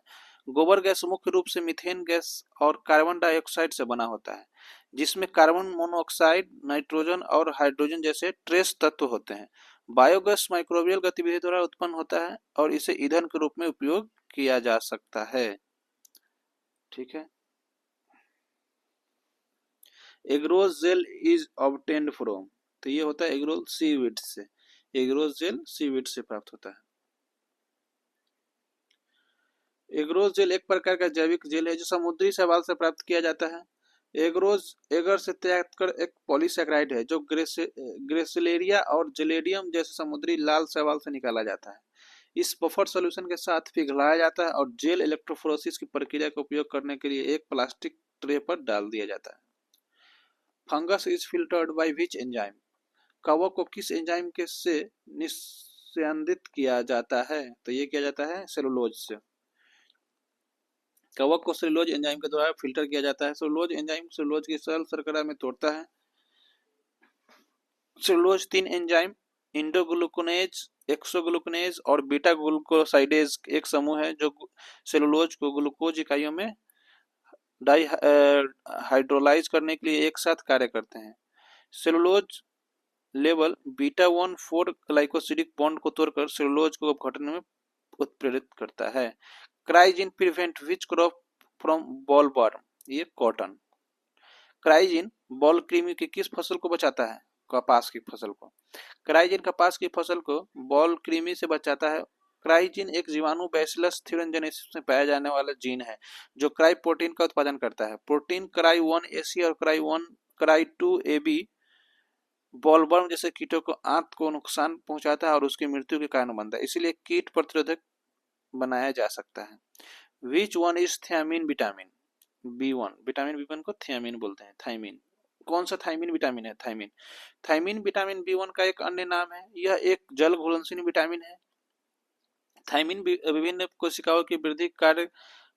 गोबर गैस मुख्य रूप से मीथेन गैस और कार्बन डाइऑक्साइड से बना होता है, जिसमें कार्बन मोनोऑक्साइड, नाइट्रोजन और हाइड्रोजन जैसे ट्रेस तत्व होते हैं। बायोगैस माइक्रोबियल गतिविधि द्वारा उत्पन्न होता है और इसे ईंधन के रूप में उपयोग किया जा सकता है। ठीक है। Agarose gel is obtained from, तो ये होता है एग्रोल सीवीड से। एग्रोज जेल सीवीड से प्राप्त होता है। एग्रोज जेल एक प्रकार का जैविक जेल है जो समुद्री शैवाल से प्राप्त किया जाता है। एग्रोज एगर से तैयार कर एक पॉलीसैकेराइड है जो ग्रेसिलेरिया और जेलेडियम जैसे समुद्री लाल शैवाल से निकाला जाता है। इस बफर सॉल्यूशन के साथ पिघलाया जाता है और जेल इलेक्ट्रोफोरेसिस की प्रक्रिया का उपयोग करने के लिए एक प्लास्टिक ट्रे पर डाल दिया जाता है। Fungus is filtered by which enzyme, कवक को किस एंजाइम के से निस्यंदित किया जाता है, तो ये किया जाता है सेलुलोज से। कवक को सेलुलोज एंजाइम के द्वारा फिल्टर किया जाता है। सेलुलोज एंजाइम सेलुलोज की सरल शर्करा में तोड़ता है। सेलुलोज 3 एंजाइम इंडोग्लूकोनेज, एक्सोग्लूकनेज और बीटा ग्लूकोसाइडेज एक समूह है जो सेलुलोज को ग्लूकोज इकाइयों में डाई हाइड्रोलाइज करने के लिए एक साथ कार्य करते हैं। Cellulose level beta 1,4 glycosidic bond को तोड़कर सेलुलोज को अपघटन में उत्प्रेरित करता है। Cry gene prevent which crop from bollworm, ये कॉटन। क्राइजिन बॉल कृमि की किस फसल को बचाता है? कपास की फसल को। क्राइजिन कपास की फसल को बॉल कृमि से बचाता है। क्राइजिन एक जीवाणु बैसिलस थ्यूरेंजेनेसिस में पाया जाने वाला जीन है जो क्राई प्रोटीन का उत्पादन करता है। प्रोटीन क्राई 1AC और क्राई 2AB बॉलवर्म जैसे कीटों को आंत को नुकसान पहुंचाता है और उसकी मृत्यु के कारण बनता है, इसलिए कीट प्रतिरोधक बनाया जा सकता है। Which one is thiamine vitamin B1? Vitamin B1 को थियामिन बोलते हैं। थाइमिन, कौन सा थाइमिन विटामिन है? थाइमिन। थाइमिन विटामिन B1 का एक अन्य नाम है। यह एक जल घुलनशील विटामिन है। थाइमिन विभिन्न कोशिकाओं की वृद्धि कार्य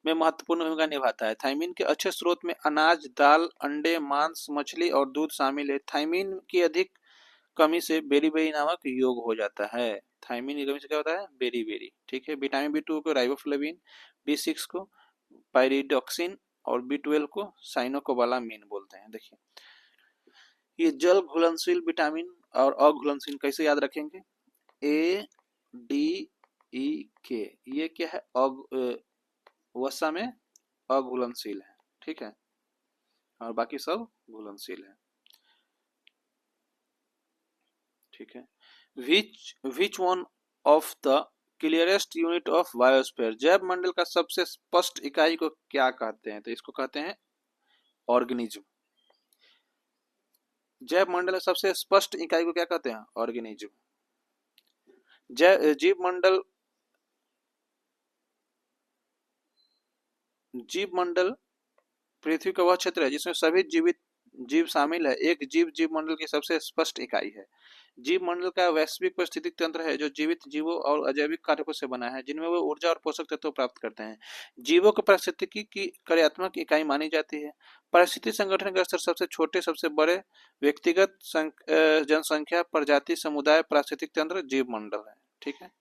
में महत्वपूर्ण भूमिका निभाता है। थाइमिन के अच्छे स्रोत में अनाज, दाल, अंडे, मांस, मछली और दूध शामिल है। थाइमिन की अधिक कमी से बेरी-बेरी नामक योग हो जाता है। थाइमिन की कमी से क्या होता है? बेरी-बेरी। ठीक है। विटामिन B2 को राइबोफ्लेविन, B6 को पायरिडॉक्सिन और B12 को साइनोकोबालामिन बोलते हैं। देखिए, ये जल घुलनशील विटामिन और अघुलनशील कैसे याद रखेंगे? ADEK, ये क्या है? वसा में अघुलनशील है। ठीक है, और बाकी सब घुलनशील है। ठीक है। विच one of the clearest unit of biosphere, जैव मंडल का सबसे स्पष्ट इकाई को क्या कहते हैं? तो इसको कहते हैं ऑर्गेनिज्म। जैव मंडल में सबसे स्पष्ट इकाई को क्या कहते हैं? ऑर्गेनिज्म। जीव मंडल पृथ्वी का वह क्षेत्र है जिसमें सभी जीवित जीव शामिल है। एक जीव मंडल की सबसे स्पष्ट इकाई है। जीव मंडल का वैश्विक पारिस्थितिक तंत्र है जो जीवित जीवों और अजैविक कारकों से बना है जिनमें वे ऊर्जा और पोषक तत्व प्राप्त करते हैं। जीवों को पारिस्थितिकी की कार्यात्मक इकाई मानी जाती है। पारिस्थितिक संगठन का स्तर सबसे छोटे, सबसे बड़े व्यक्तिगत जनसंख्या, प्रजाति, समुदाय, पारिस्थितिक तंत्र, जीव मंडल है। ठीक है।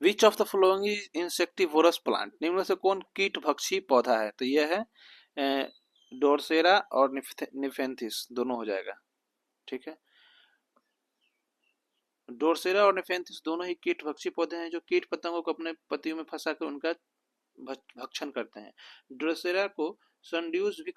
Which of the following is insectivorous plant, निम्न में से कौन कीटभक्षी पौधा है? तो यह है डोरसेरा और निफेंथिस, दोनों हो जाएगा। ठीक है। डोरसेरा और निफेंथिस दोनों ही कीटभक्षी पौधे हैं जो कीट पतंगों को अपने पत्तियों में फंसाकर उनका भक्षण करते हैं। ड्रोसेरा को सनड्यूज भी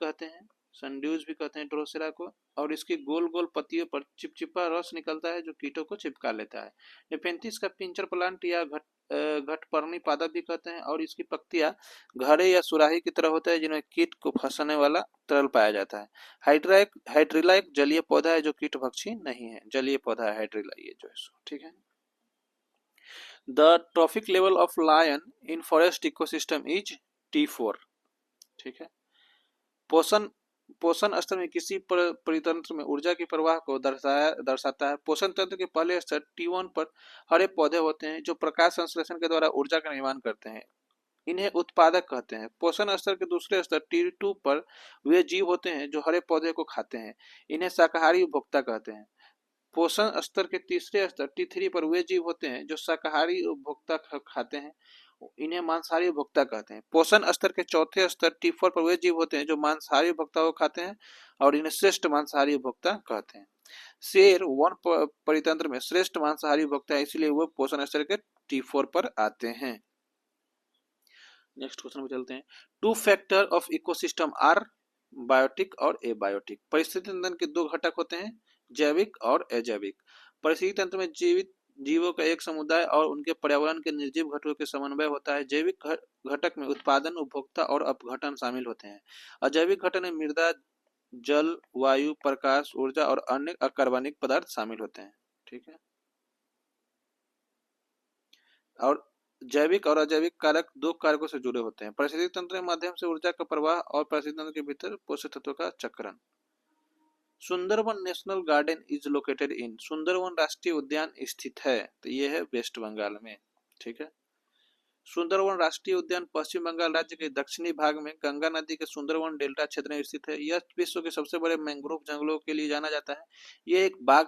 कहते हैं ड्रोसेरा को, और इसकी गोल गोल पत्तियों पर चिपचिपा रस निकलता है जो कीटों को चिपका लेता है। निफेंथिस का पिंचर प्लांट या घटपर्णी पादप भी कहते हैं और इसकी पत्तियां घड़े या सुराही की तरह होता है जिनमें कीट को फंसाने वाला तरल पाया जाता है। हाइड्रिला एक जलीय पौधा है जो कीटभक्षी नहीं है। जलीय पौधा है हाइड्रिला, ये जो है। ठीक है। The trophic level of lion in forest ecosystem is T4। ठीक है। पोषण स्तर में किसी परितंत्र में ऊर्जा के प्रवाह को दर्शाता है। पोषण तंत्र के पहले स्तर T1 पर हरे पौधे होते हैं जो प्रकाश संश्लेषण के द्वारा ऊर्जा का निर्माण करते हैं। इन्हें उत्पादक कहते हैं। पोषण स्तर के दूसरे स्तर T2 पर वे जीव होते हैं जो हरे पौधे को खाते हैं। इन्हें शाकाहारी उपभोक्ता कहते हैं। पोषण स्तर के तीसरे स्तर T3 पर वे जीव होते हैं जो शाकाहारी उपभोक्ता खाते हैं। इन्हें मांसाहारी उपभोक्ता कहते हैं। पोषण स्तर के चौथे स्तर T4 पर वे जीव होते हैं जो मांसाहारी उपभोक्ता को खाते हैं और इन्हें श्रेष्ठ मांसाहारी उपभोक्ता कहते हैं। शेर वन परितंत्र में श्रेष्ठ मांसाहारी उपभोक्ता है, इसलिए वो पोषण स्तर के T4 पर आते हैं। नेक्स्ट क्वेश्चन में चलते हैं। Two factor of ecosystem are biotic और एबायोटिक। परिस्थिति तंत्र के दो घटक होते हैं, जैविक और अजैविक। परिस्थिति तंत्र में जीवित जीवों का एक समुदाय और उनके पर्यावरण के निर्जीव घटकों के समन्वय होता है। जैविक घटक में उत्पादन, उपभोक्ता और अपघटन शामिल होते हैं। अजैविक घटक में मृदा, जल, वायु, प्रकाश, ऊर्जा और अन्य अकार्बनिक पदार्थ शामिल होते हैं। ठीक है। और जैविक और अजैविक कारक दो कारकों से जुड़े होते हैं। पारिस्थितिक तंत्र के माध्यम से ऊर्जा का प्रवाह और पारिस्थितिक तंत्र के भीतर पोषक तत्वों का चक्रण। Sundarban national garden is located in, Sundarban राष्ट्रीय उद्यान स्थित है, तो यह है वेस्ट बंगाल में। ठीक है। सुंदरवन राष्ट्रीय उद्यान पश्चिम बंगाल राज्य के दक्षिणी भाग में गंगा नदी के सुंदरवन डेल्टा क्षेत्र में स्थित है। यह विश्व के सबसे बड़े मैंग्रोव जंगलों के लिए जाना जाता है। यह एक बाघ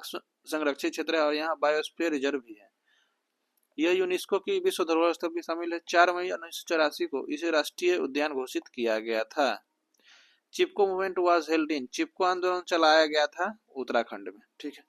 संरक्षित क्षेत्र है और यहाँ बायोस्फीयर रिजर्व भी है। यह यूनेस्को की विश्व धरोहर स्थल भी शामिल है। 4 मई 1984 को इसे राष्ट्रीय उद्यान घोषित किया गया था। चिपको मूवमेंट वाज हेल्ड इन, चिपको आंदोलन चलाया गया था उत्तराखंड में। ठीक है,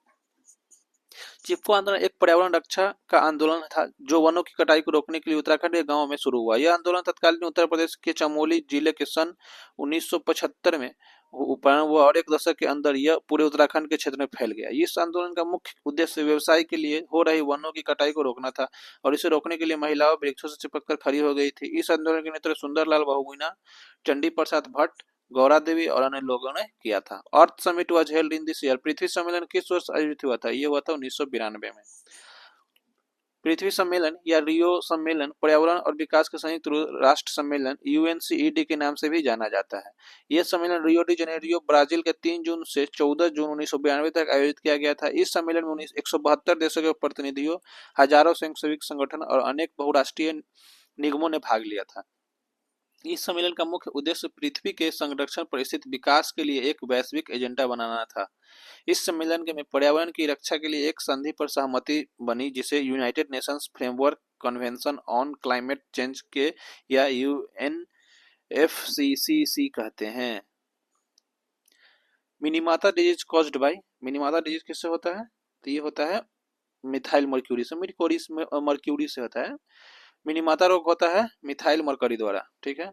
चिपको आंदोलन एक पर्यावरण रक्षा का आंदोलन था जो वनों की कटाई को रोकने के लिए उत्तराखंड के गांवों में शुरू हुआ। यह आंदोलन तत्कालीन उत्तर प्रदेश के चमोली जिले के सन 1975 में प्रारंभ हुआ और एक दशक के अंदर यह पूरे उत्तराखंड के क्षेत्र में फैल गया। इस आंदोलन का मुख्य उद्देश्य व्यवसाय के लिए हो रही वनों की कटाई को रोकना था और इसे रोकने के लिए महिलाओं वृक्षों से चिपककर खड़ी हो गई थी। इस आंदोलन के नेतृत्व सुंदरलाल बहुगुणा, चंडी प्रसाद भट्ट, गौरा देवी और अन्य लोगों ने किया था। Earth summit was held in this year, पृथ्वी सम्मेलन किस वर्ष आयोजित हुआ था? ये हुआ था 1992 में। पृथ्वी सम्मेलन या रियो सम्मेलन पर्यावरण और विकास के संयुक्त राष्ट्र सम्मेलन यूएनसीईडी के नाम से भी जाना जाता है। यह सम्मेलन रियो डी जेनेरियो ब्राजील के 3 जून से 14 जून 1992 तक आयोजित किया गया था। इस सम्मेलन में 172 देशों के प्रतिनिधियों, हजारों स्वयंसेवी संगठन और अनेक बहुराष्ट्रीय निगमों ने भाग लिया था। इस सम्मेलन का मुख्य उद्देश्य पृथ्वी के संरक्षण, परिस्थिति विकास के लिए एक वैश्विक एजेंडा बनाना था। इस सम्मेलन में पर्यावरण की रक्षा के लिए एक संधि पर सहमति बनी जिसे United Nations framework convention on climate change के या यूएनएफसीसीसी कहते हैं। Minimata disease caused by, Minimata disease किससे होता है? तो ये होता है मिथाइल मर्क्यूरी से, मर्क्यूरी से होता है। मिनीमाता रोग होता है मिथाइल मरकरी द्वारा। ठीक है,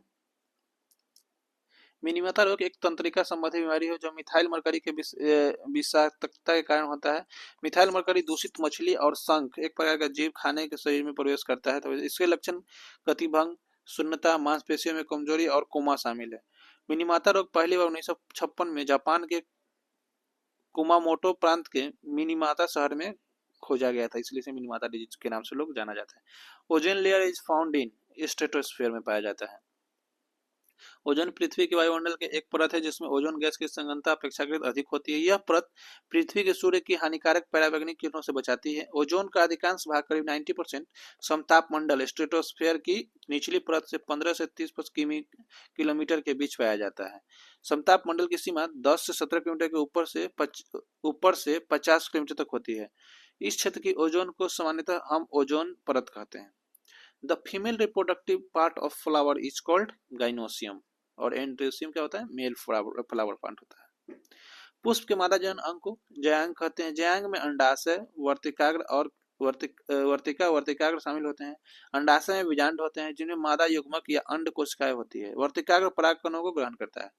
मिनीमाता रोग एक तंत्रिका संबंधी बीमारी है जो मिथाइल मरकरी के विषाक्तता के कारण होता है। मिथाइल मरकरी दूषित मछली और शंख, एक प्रकार का जीव, खाने के शरीर में प्रवेश करता है। तो इसके लक्षण गतिभंग, शून्यता, मांसपेशियों में कमजोरी और कोमा शामिल है। मिनीमाता रोग पहली बार 1956 में जापान के कुमामोटो प्रांत के मिनीमाता शहर में खोजा गया था, इसलिए इसे मिनीमाता डिजीज के नाम से लोग जाना जाता है। Ozone layer is found in stratosphere में पाया जाता है। ओजोन पृथ्वी के वायुमंडल के एक परत है जिसमें ओजोन गैस की संघनता अपेक्षाकृत अधिक होती है। यह परत पृथ्वी के सूर्य की हानिकारक पराबैंगनी किरणों से बचाती है। ओजोन का अधिकांश भाग, करीब 90%, समताप मंडल स्ट्रेटोस्फीयर की निचली परत से 15 से 30 किलोमीटर के बीच पाया जाता है। समताप मंडल की सीमा 10 से 17 किलोमीटर के ऊपर से 50 किलोमीटर तक होती है। इस क्षेत्र की ओजोन को सामान्यतः हम ओजोन परत कहते हैं। The female reproductive part of flower is called gynoecium और एंड्रोसियम क्या होता है? मेल फ्लावर पार्ट होता है। पुष्प के मादा जनन अंग को जयांग कहते हैं। जयांग में अंडाशय, वर्तिकाग्र और वर्तिकाग्र शामिल होते हैं। अंडाशय में बीजांड होते हैं जिनमें मादा युग्मक या अंड कोशिकाएं होती है। वर्तिकाग्र परागकणों को ग्रहण करता है।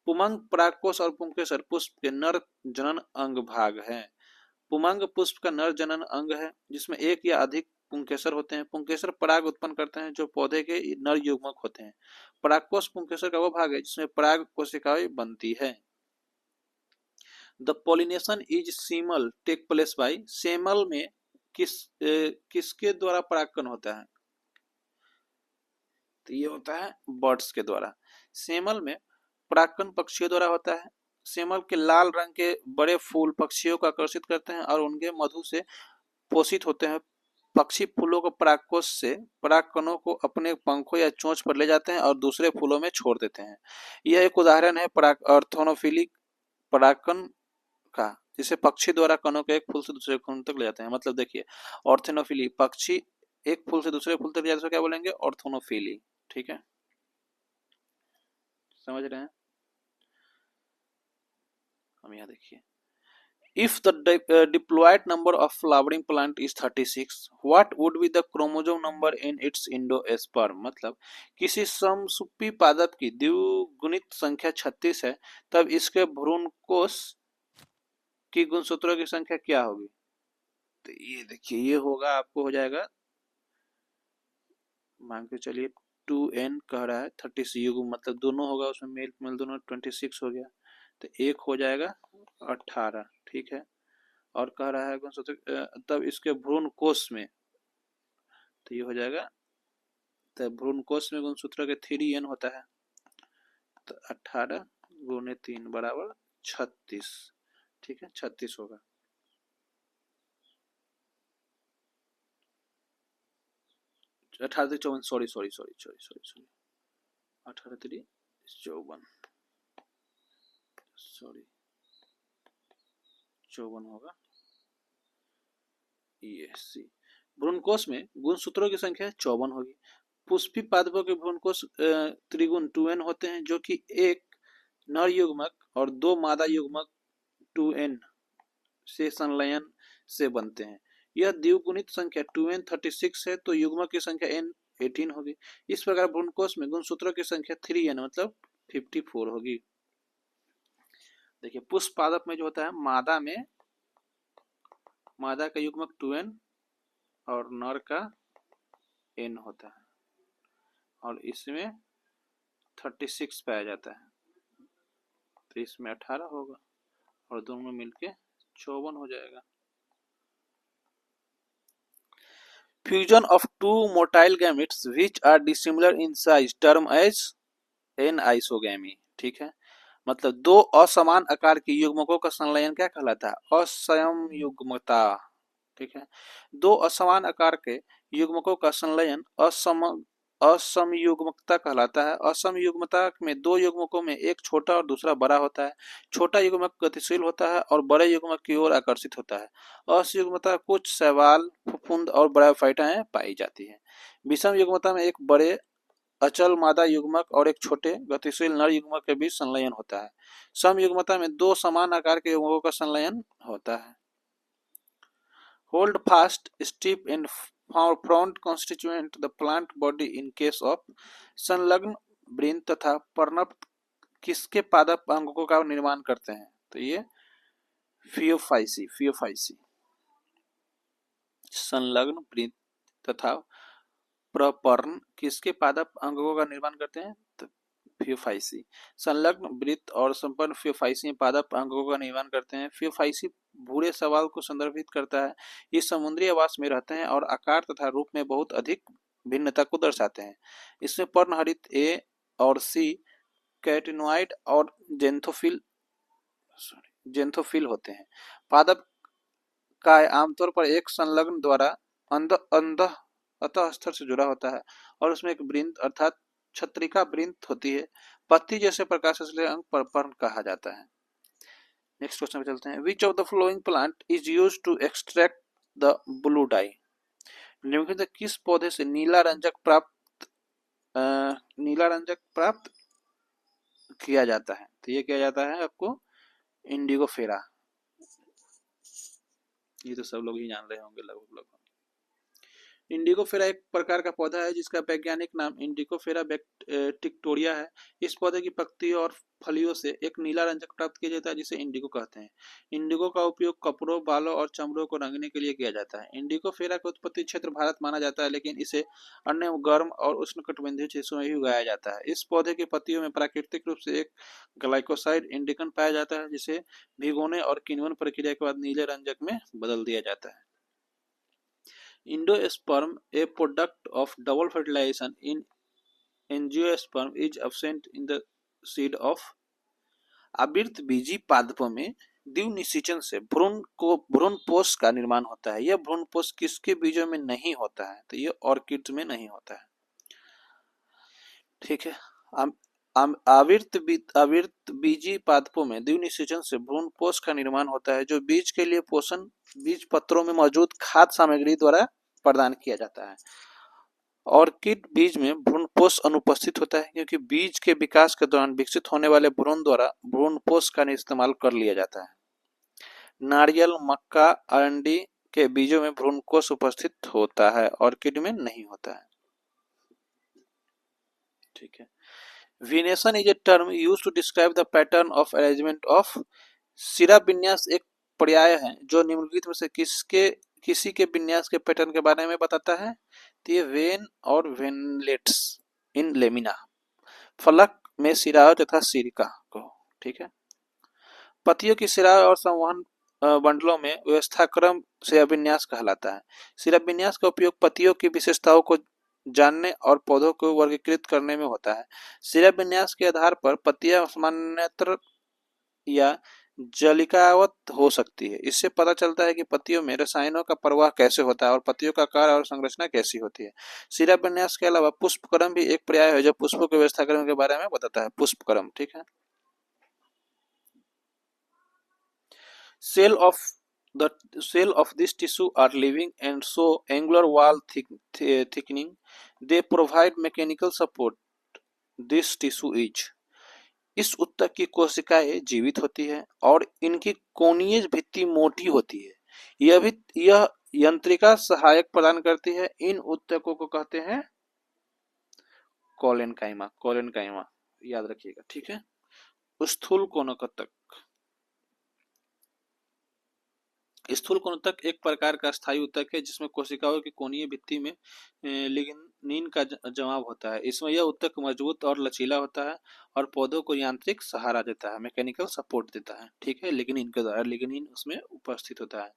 पुमंग, परागकोश और पुंकेसर पुष्प के नर जनन अंग भाग है। पुमंग पुष्प का नर जनन अंग है जिसमें एक या अधिक पुंकेसर होते हैं। पुंकेसर पराग उत्पन्न करते हैं जो पौधे के नर युग्मक होते हैं। परागकोश पुंकेसर का वो भाग है जिसमें पराग कोशिकाएं बनती है। The pollination is simal take place by, सेमल में किसके द्वारा परागकण होता है? तो ये होता है बर्ड्स के द्वारा। सेमल में परागकण पक्षियों द्वारा होता है। सेमल के लाल रंग के बड़े फूल पक्षियों को आकर्षित करते हैं और उनके मधु से पोषित होते हैं। पक्षी फूलों को परागकोश से परागकणों को अपने पंखों या चोंच पर ले जाते हैं और दूसरे फूलों में छोड़ देते हैं। यह एक उदाहरण है ऑर्थोनोफिली परागकण का, जिसे पक्षी द्वारा कणों को एक फूल से दूसरे फूल तक ले जाते हैं। मतलब देखिए, ऑर्थोनोफिली, पक्षी एक फूल से दूसरे फूल तक ले जाते हैं, क्या बोलेंगे? ऑर्थोनोफिली। ठीक है, समझ रहे हैं? हम यहाँ देखिए, if the diploid number of flowering plant is 36, what would be the chromosome number in its endosperm? मतलब किसी समसूपी पादप की द्विगुणित संख्या 36 है, तब इसके भ्रूणकोश की गुणसूत्रों की संख्या क्या होगी? तो ये देखिए, ये होगा, आपको हो जाएगा, मान के चलिए 2n कह रहा है, 36 युग्म, मतलब दोनों होगा उसमें, मेल फीमेल दोनों, 26 हो गया, तो एक हो जाएगा 18। ठीक है, और कह रहा है गुणसूत्र, तब इसके भ्रूण कोश में, तो ये हो जाएगा, तब भ्रूण कोश में गुणसूत्र के 3n होता है, तो 18 गुणे 3 बराबर 36। ठीक है, 36 होगा। अठारह 54, सॉरी 18 3 54, सॉरी 54 होगा। ये सी। भ्रूणकोश में गुणसूत्रों की संख्या 54 होगी। पुष्पी पादपों के भ्रूणकोश त्रिगुण 2n होते हैं, जो कि एक नर युग्मक और 2 मादा युग्मक 2n से संलयन से बनते हैं। यह द्विगुणित संख्या 2n 36 है, तो युग्मक की संख्या n 18 होगी। इस प्रकार भ्रूणकोश में गुणसूत्रों की संख्या 3n मतलब 54 होगी। देखिए पुष्प पादप में जो होता है, मादा का युग्मक 2n और नर का n होता है, और इसमें 36 पाया जाता है, तो इसमें 18 होगा और दोनों मिलके 54 हो जाएगा। Fusion of two motile gametes which are dissimilar in size term as anisogamy. ठीक है, मतलब दो असमान आकार के युग्मकों का संलयन क्या कहलाता है? असमयुग्मता। ठीक है, दो असमान आकार के युग्मकों का संलयन असमयुग्मकता कहलाता है। असमयुग्मता में दो युग्मकों में एक छोटा और दूसरा बड़ा होता है। छोटा युग्मक गतिशील होता है और बड़े युग्मक की ओर आकर्षित होता है। असयुग्मता कुछ शैवाल, फफूंद और ब्रायोफाइटाएं पाई जाती है। विषम युग्मता में एक बड़े अचल मादा युग्मक और एक छोटे गतिशील नर युग्मक के बीच संलयन होता है। समयुग्मता में दो समान आकार के युग्मकों का संलयन होता है। Holdfast stipe and frond constituent the plant body in case of संलग्न वृंत तथा पर्णप किसके पादप अंगों का निर्माण करते हैं? तो ये फियोफाइसी संलग्न वृंत तथा प्रपर्ण किसके पादप अंगों का निर्माण करते हैं? तो फियोफाइसी। संलग्न वृत्त और संपन्न फियोफाइसी पादप अंगों का निर्माण करते हैं। फियोफाइसी भूरे शैवाल को संदर्भित करता है। ये समुद्री आवास में रहते हैं और आकार तथा रूप में बहुत अधिक भिन्नता को दर्शाते हैं। इसमें पर्णहरित ए और सी कैटिनोइड और जेंथोफिल होते हैं। पादप का आमतौर पर एक संलग्न द्वारा अंतः स्तर से जुड़ा होता है और उसमें एक वृंत अर्थात छत्रिका वृंत होती है। पत्ती जैसे प्रकाश इसलिए अंग पर पर्ण कहा जाता है। नेक्स्ट क्वेश्चन पे चलते हैं। Which of the following plant is used to extract the blue dye? निम्नलिखित किस पौधे से नीला रंजक प्राप्त किया जाता है? तो ये किया जाता है आपको इंडिगोफेरा। ये तो सब लोग ही जान रहे होंगे लगभग। इंडिगोफेरा एक प्रकार का पौधा है जिसका वैज्ञानिक नाम इंडिगोफेरा टिक्टोरिया है। इस पौधे की पत्तियों और फलियों से एक नीला रंजक प्राप्त किया जाता है जिसे इंडिगो कहते हैं। इंडिगो का उपयोग कपड़ों, बालों और चमड़ों को रंगने के लिए किया जाता है। इंडिगोफेरा का उत्पत्ति क्षेत्र भारत माना जाता है, लेकिन इसे अन्य गर्म और उष्णकटिबंधीय क्षेत्रों में भी उगाया जाता है। इस पौधे की पत्तियों में प्राकृतिक रूप से एक ग्लाइकोसाइड इंडिकन पाया जाता है, जिसे भिगोने और किण्वन प्रक्रिया के बाद नीले रंजक में बदल दिया जाता है। Endosperm, a product of double fertilization in angiosperm, is absent in the seed of। आवृतबीजी पादपों में द्विनिषेचन से भ्रूणपोष का निर्माण होता है। यह भ्रूणपोष किसके बीजों में नहीं होता है? तो यह ऑर्किड्स में नहीं होता है। ठीक है, आवृतबीजी पादपों में द्विनिषेचन से भ्रूणपोष का निर्माण होता है, जो बीज के लिए पोषण बीज पत्रों में मौजूद खाद्य सामग्री द्वारा प्रदान किया जाता है। ऑर्किड बीज में भ्रूणपोष अनुपस्थित होता है, क्योंकि बीज के विकास के दौरान विकसित होने वाले भ्रूण द्वारा भ्रूणपोष का इस्तेमाल कर लिया जाता है। नारियल, मक्का, अरंडी के बीजों में भ्रूणकोष उपस्थित होता है, ऑर्किड में नहीं होता है। ठीक है, venation is a term used to describe the pattern of arrangement of. सिरा विन्यास एक पर्याय है जो निम्नलिखित में से किसी के विन्यास के पैटर्न के बारे में बताता है? तो ये वेन और वेनलेट्स इन लेमिना, फलक में सिराओं तथा सिरिका को। ठीक है, पत्तियों की सिराओं और संवहन बंडलों में व्यवस्थाक्रम से अभिन्यास कहलाता है। सिरा विन्यास का उपयोग पत्तियों की विशेषताओं को जानने और पौधों को वर्गीकृत करने में होता है। सिरा विन्यास के आधार पर पत्तियां सामान्यतर या जलिकावत हो सकती है। इससे पता चलता है कि पत्तियों में रसायनों का प्रवाह कैसे होता है और पत्तियों का आकार और संरचना कैसी होती है। सिरा विन्यास के अलावा पुष्पक्रम भी एक पर्याय है जो पुष्पों के व्यवस्थाक्रम के बारे में बताता है। पुष्पक्रम, ठीक है। Cell of The cell of this tissue are living and show angular wall thickening. They provide mechanical support. This tissue is. इस ऊतक की कोशिकाएं जीवित होती है और इनकी कोणीय भित्ति मोटी होती है। यह यंत्रिका सहायक प्रदान करती है। इन ऊतकों को कहते हैं कोलेनकाइमा। कोलेनकाइमा याद रखिएगा, ठीक है। स्थूल कोनोकोतक। स्थूल कोनोतक एक प्रकार का स्थायी ऊतक है जिसमें कोशिकाओं की कोणीय भित्ति में लिग्निन का जमाव होता है। इसमें यह ऊतक मजबूत और लचीला होता है और पौधों को यांत्रिक सहारा देता है, मैकेनिकल सपोर्ट देता है, ठीक है। लिग्निन के द्वारा, लिग्निन उसमें उपस्थित होता है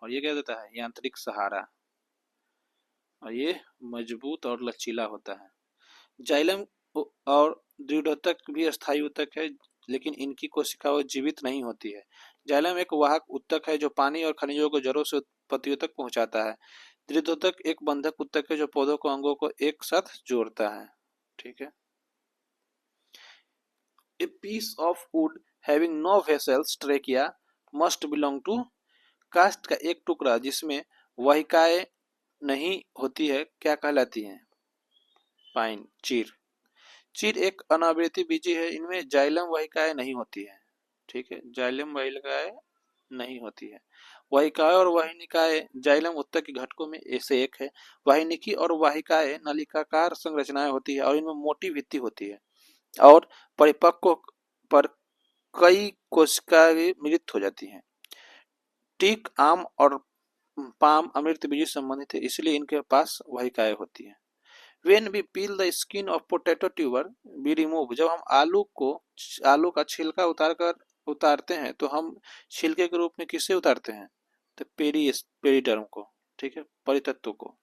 और ये क्या देता है, यांत्रिक सहारा, और ये मजबूत और लचीला होता है। जाइलम और दृढ़ोतक भी स्थायी ऊतक है लेकिन इनकी कोशिकाएं जीवित नहीं होती है। जाइलम एक वाहक ऊतक है जो पानी और खनिजों को जड़ों से उत्पत्तियों तक पहुंचाता है। दृढ़ोतक एक बंधक ऊतक है जो पौधों को अंगों को एक साथ जोड़ता है, ठीक है। A piece of wood having no vessels trachea must belong to। काष्ठ का एक टुकड़ा जिसमें वाहिकाएं नहीं होती है क्या कहलाती है? पाइन, चीर। चीर एक अनावृति बीजी है, इनमें जाइलम वाहिकाएं नहीं होती है, ठीक है। जाइलम वाहिकाएं नहीं होती है। वाहिकाएं और वाहिनिकाएं जाइलम ऊतक के घटकों में से एक है। वाहिनिकी और वाहिकाएं नलिकाकार संरचनाएं होती है और इनमें मोटी भित्ति होती है और परिपक्व पर कई कोशिकाएं मृत हो जाती हैं। टीक, आम और पाम अमृत बीजी संबंधित है, इसलिए इनके पास वाहिकाएं होती है। When we peel the skin of potato tuber, we remove। जब हम आलू का छिलका उतारते हैं तो हम छिलके के रूप में किसे उतारते हैं? तो पेरिडर्म को, ठीक है, परितत्व को।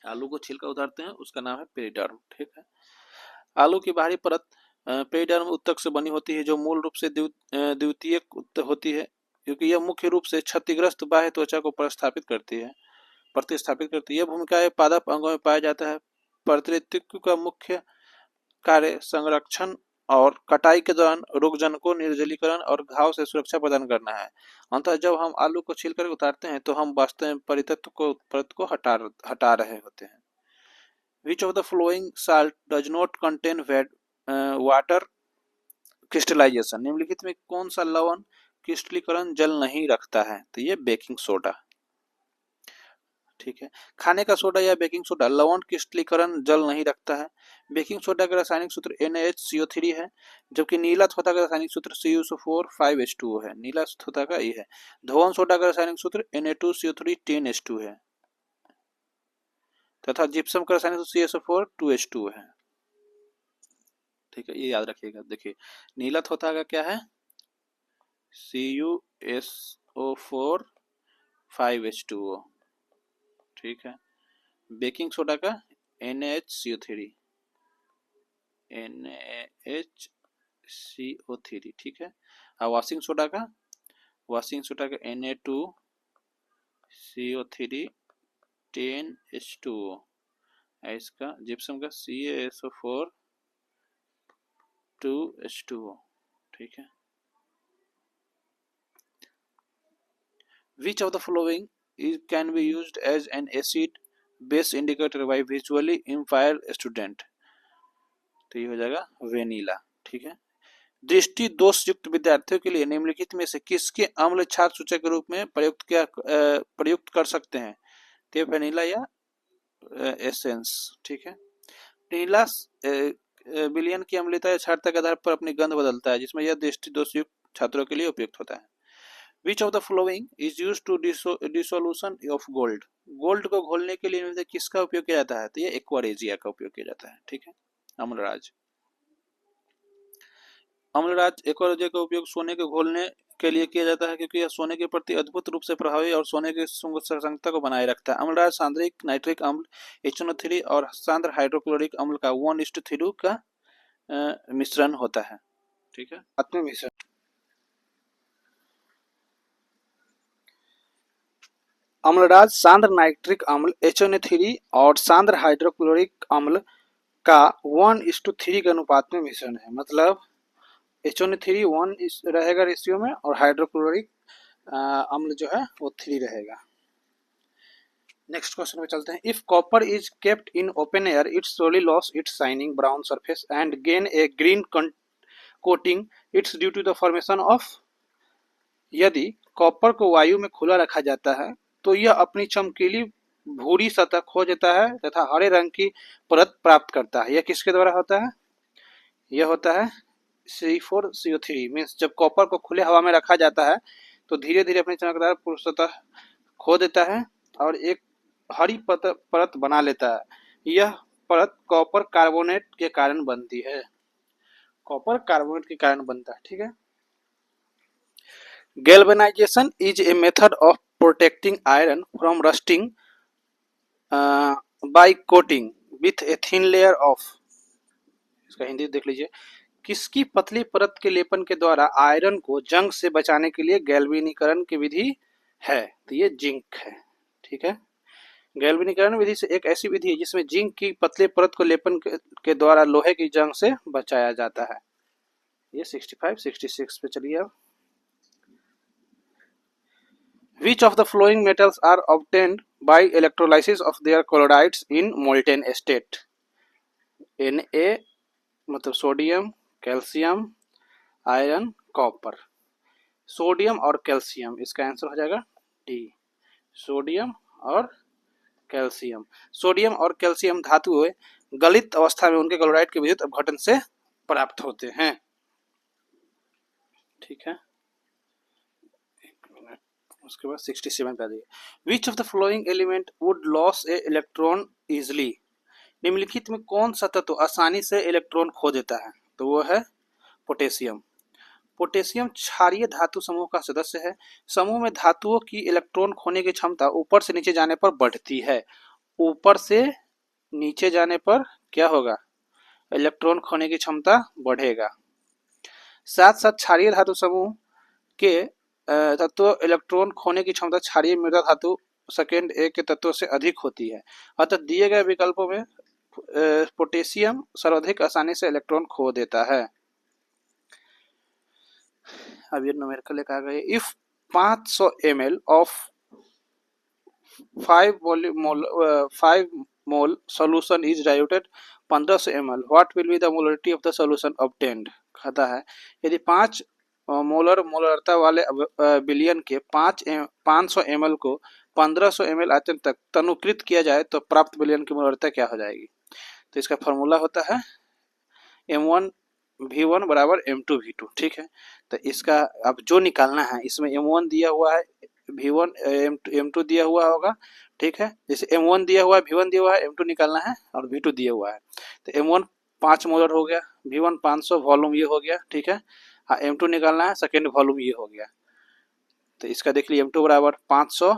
आलू को छिलका उतारते हैं उसका नाम है पेरिडर्म, ठीक है। आलू की बाहरी परत पेरिडर्म ऊतक से बनी होती है जो मूल रूप से द्वितीयक होती है क्योंकि यह मुख्य रूप से क्षतिग्रस्त बाह्य त्वचा को प्रतिस्थापित करती है। यह भूमिकाएं पादप अंगों में पाया जाता है। प्रतिकृति का मुख्य कार्य संरक्षण और कटाई के दौरान रोगजनकों, निर्जलीकरण और घाव से सुरक्षा प्रदान करना है। अंततः जब हम आलू को छीलकर उतारते हैं तो हम वास्तव में परत को हटा रहे होते हैं। Which of the following salt does not contain water crystallization? निम्नलिखित में कौन सा लवण क्रिस्टलीकरण जल नहीं रखता है? तो ये बेकिंग सोडा, ठीक है। खाने का सोडा या बेकिंग सोडा लवण क्रिस्टलीकरण जल नहीं रखता है। बेकिंग सोडा का रासायनिक सूत्र NaHCO3 है जबकि नीला सोडा का रासायनिक सूत्र CuSO4 5H2O है। नीला सोडा का ये है। धोवन सोडा का रासायनिक सूत्र Na2CO3 10H2 है तथा जिप्सम का रासायनिक सूत्र CSO4 2H2 है, ठीक है। ये याद रखिएगा। देखिए नीला सोडा का क्या है? CuSO4 5H2O, ठीक है। बेकिंग सोडा का NaHCO3 ठीक है। और वॉशिंग सोडा का Na2CO3 10H2O है। इसका जिप्सम का CaSO4 2H2O, ठीक है। Which of the following can be used as an acid base indicator by visually impaired student? तो ये हो जाएगा वेनिला, ठीक है। दृष्टि दोष युक्त विद्यार्थियों के लिए निम्नलिखित में से किसके अम्ल क्षार सूचक के रूप में प्रयुक्त कर सकते हैं? तो वेनिला या एसेंस, ठीक है। वेनिला विलयन की अम्लता या क्षारता के आधार पर अपनी गंध बदलता है जिसमें यह दृष्टि दोष युक्त छात्रों के लिए उपयुक्त होता है। Which of the following is used to dissolution of gold? Gold को घोलने के लिए किसका उपयोग किया जाता है? तो ये एक्वारेजिया का उपयोग किया जाता है, ठीक है। अम्लराज एक्वारेजिया का उपयोग सोने को घोलने के लिए किया जाता है क्योंकि यह सोने के प्रति अद्भुत रूप से प्रभावी और सोने की संगतता को बनाए रखता है। अम्लराज सांद्रिक नाइट्रिक अम्ल HNO3 और सांद्र हाइड्रोक्लोरिक अम्ल का 1:3 का मिश्रण होता है, ठीक है। मिश्रण अम्लराज सांद्र नाइट्रिक अम्ल HNO3 और सांद्र हाइड्रोक्लोरिक अम्ल का 1:3 के अनुपात में मिश्रण है। मतलब HNO3 1 रहेगा रेशियो में और हाइड्रोक्लोरिक अम्ल जो है वो 3 रहेगा। नेक्स्ट क्वेश्चन में चलते हैं। If copper is kept in open air it slowly loss its shining brown surface and gain a green coating it's due to the formation of. यदि कॉपर को वायु में खुला रखा जाता है तो यह अपनी चमकीली भूरी सतह खो देता है तथा हरे रंग की परत प्राप्त करता है। यह किसके द्वारा होता है? यह होता है C4CO3। मीन्स जब कॉपर को खुले हवा में रखा जाता है तो धीरे धीरे अपनी चमकदार सतह खो देता है और एक हरी परत बना लेता है। यह परत कॉपर कार्बोनेट के कारण बनती है। कॉपर कार्बोनेट के कारण बनता है। ठीक है। Galvanization is a method of protecting iron from rusting by coating with a thin layer of. इसका हिंदी देख लीजिए। किसकी पतली परत के लेपन के द्वारा आयरन को जंग से बचाने के लिए गैल्वेनीकरण की विधि है? तो ये जिंक है। ठीक है। गैल्वेनीकरण विधि से एक ऐसी विधि है जिसमें जिंक की पतले परत को लेपन के द्वारा लोहे की जंग से बचाया जाता है। ये 65, 66 पे चलिए अब। Which of the following metals are obtained by electrolysis of their chlorides in molten state? Na मतलब sodium, calcium, iron, copper. Sodium और कैल्शियम, इसका आंसर हो जाएगा डी, सोडियम और कैल्शियम। सोडियम और कैल्शियम धातुएं गलित अवस्था में उनके क्लोराइड के विद्युत अपघटन से प्राप्त होते हैं। ठीक है। उसके बाद 67 पे आ जाइए। विच of the flowing element would loss A electron easily? निम्नलिखित में कौन सा तत्व आसानी से इलेक्ट्रॉन खो देता है? तो वो है पोटेशियम। पोटेशियम क्षारीय धातु समूह का सदस्य है। समूह में धातुओं की इलेक्ट्रॉन खोने की क्षमता ऊपर से नीचे जाने पर बढ़ती है। ऊपर से नीचे जाने पर क्या होगा? इलेक्ट्रॉन खोने की क्षमता बढ़ेगा। साथ साथ क्षारीय धातु समूह के तत्व इलेक्ट्रॉन खोने की क्षमता क्षारीय मृदा धातु सेकेंड ए के तत्वों से अधिक होती है। अतः दिए गए विकल्पों में पोटेशियम सर्वाधिक आसानी से इलेक्ट्रॉन खो देता है। अब ये न्यूमेरिकल लिखा गया। If 500 ml of 5 mole solution is diluted 1500 ml, what will be the molarity of the solution obtained? कहता है यदि 5 मोलरता वाले बिलियन के 500 ml को 1500 ml आयतन तक तनुकृत किया जाए तो प्राप्त बिलियन की मोलरता क्या हो जाएगी? तो इसका फॉर्मूला होता है M1 V1 बराबर M2 V2। ठीक है। तो इसका अब जो निकालना है, इसमें M1 दिया हुआ है, V1 M2 दिया हुआ होगा। ठीक है। जैसे M1 दिया हुआ है, V1 दिया हुआ है, M2 निकालना है और V2 दिया हुआ है। तो M1 5 मोलर हो गया, V1 500 वॉल्यूम ये हो गया। ठीक है। हाँ, M2 निकालना है, सेकेंड वॉल्यूम ये हो गया। तो इसका देख लीजिए M2 बराबर 500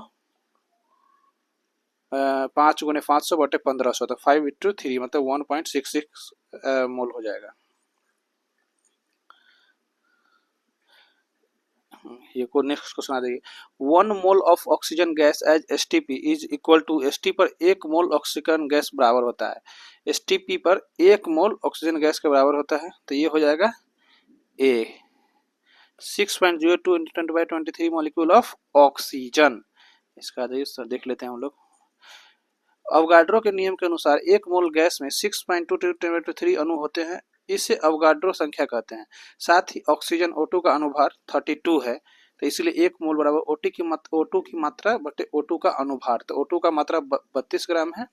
5 गुने 500 बटे 1500 तो 5/3 मतलब 1.66 मोल हो जाएगा। ये को नेक्स्ट क्वेश्चन आ जाइए। 1 mole of oxygen gas as STP is equal to, ST पर 1 मोल ऑक्सीजन गैस बराबर होता है। एसटीपी पर 1 मोल ऑक्सीजन गैस के बराबर होता है। तो ये हो जाएगा ए 6.02 × 10⁻23 मॉलिक्यूल ऑफ ऑक्सीजन। इसका देख लेते हैं हम लोग। अवगाड्रो के नियम के अनुसार 1 मोल गैस में 6.2 × 10⁻³ अणु होते हैं। इसे अवगाड्रो संख्या कहते हैं। साथ ही ऑक्सीजन O2 का अनुभार 32 है। तो इसलिए 1 मोल बराबर O2 की मात्रा बटे O2 का अनुभार। तो O2 का मात्रा 32 ग्राम है।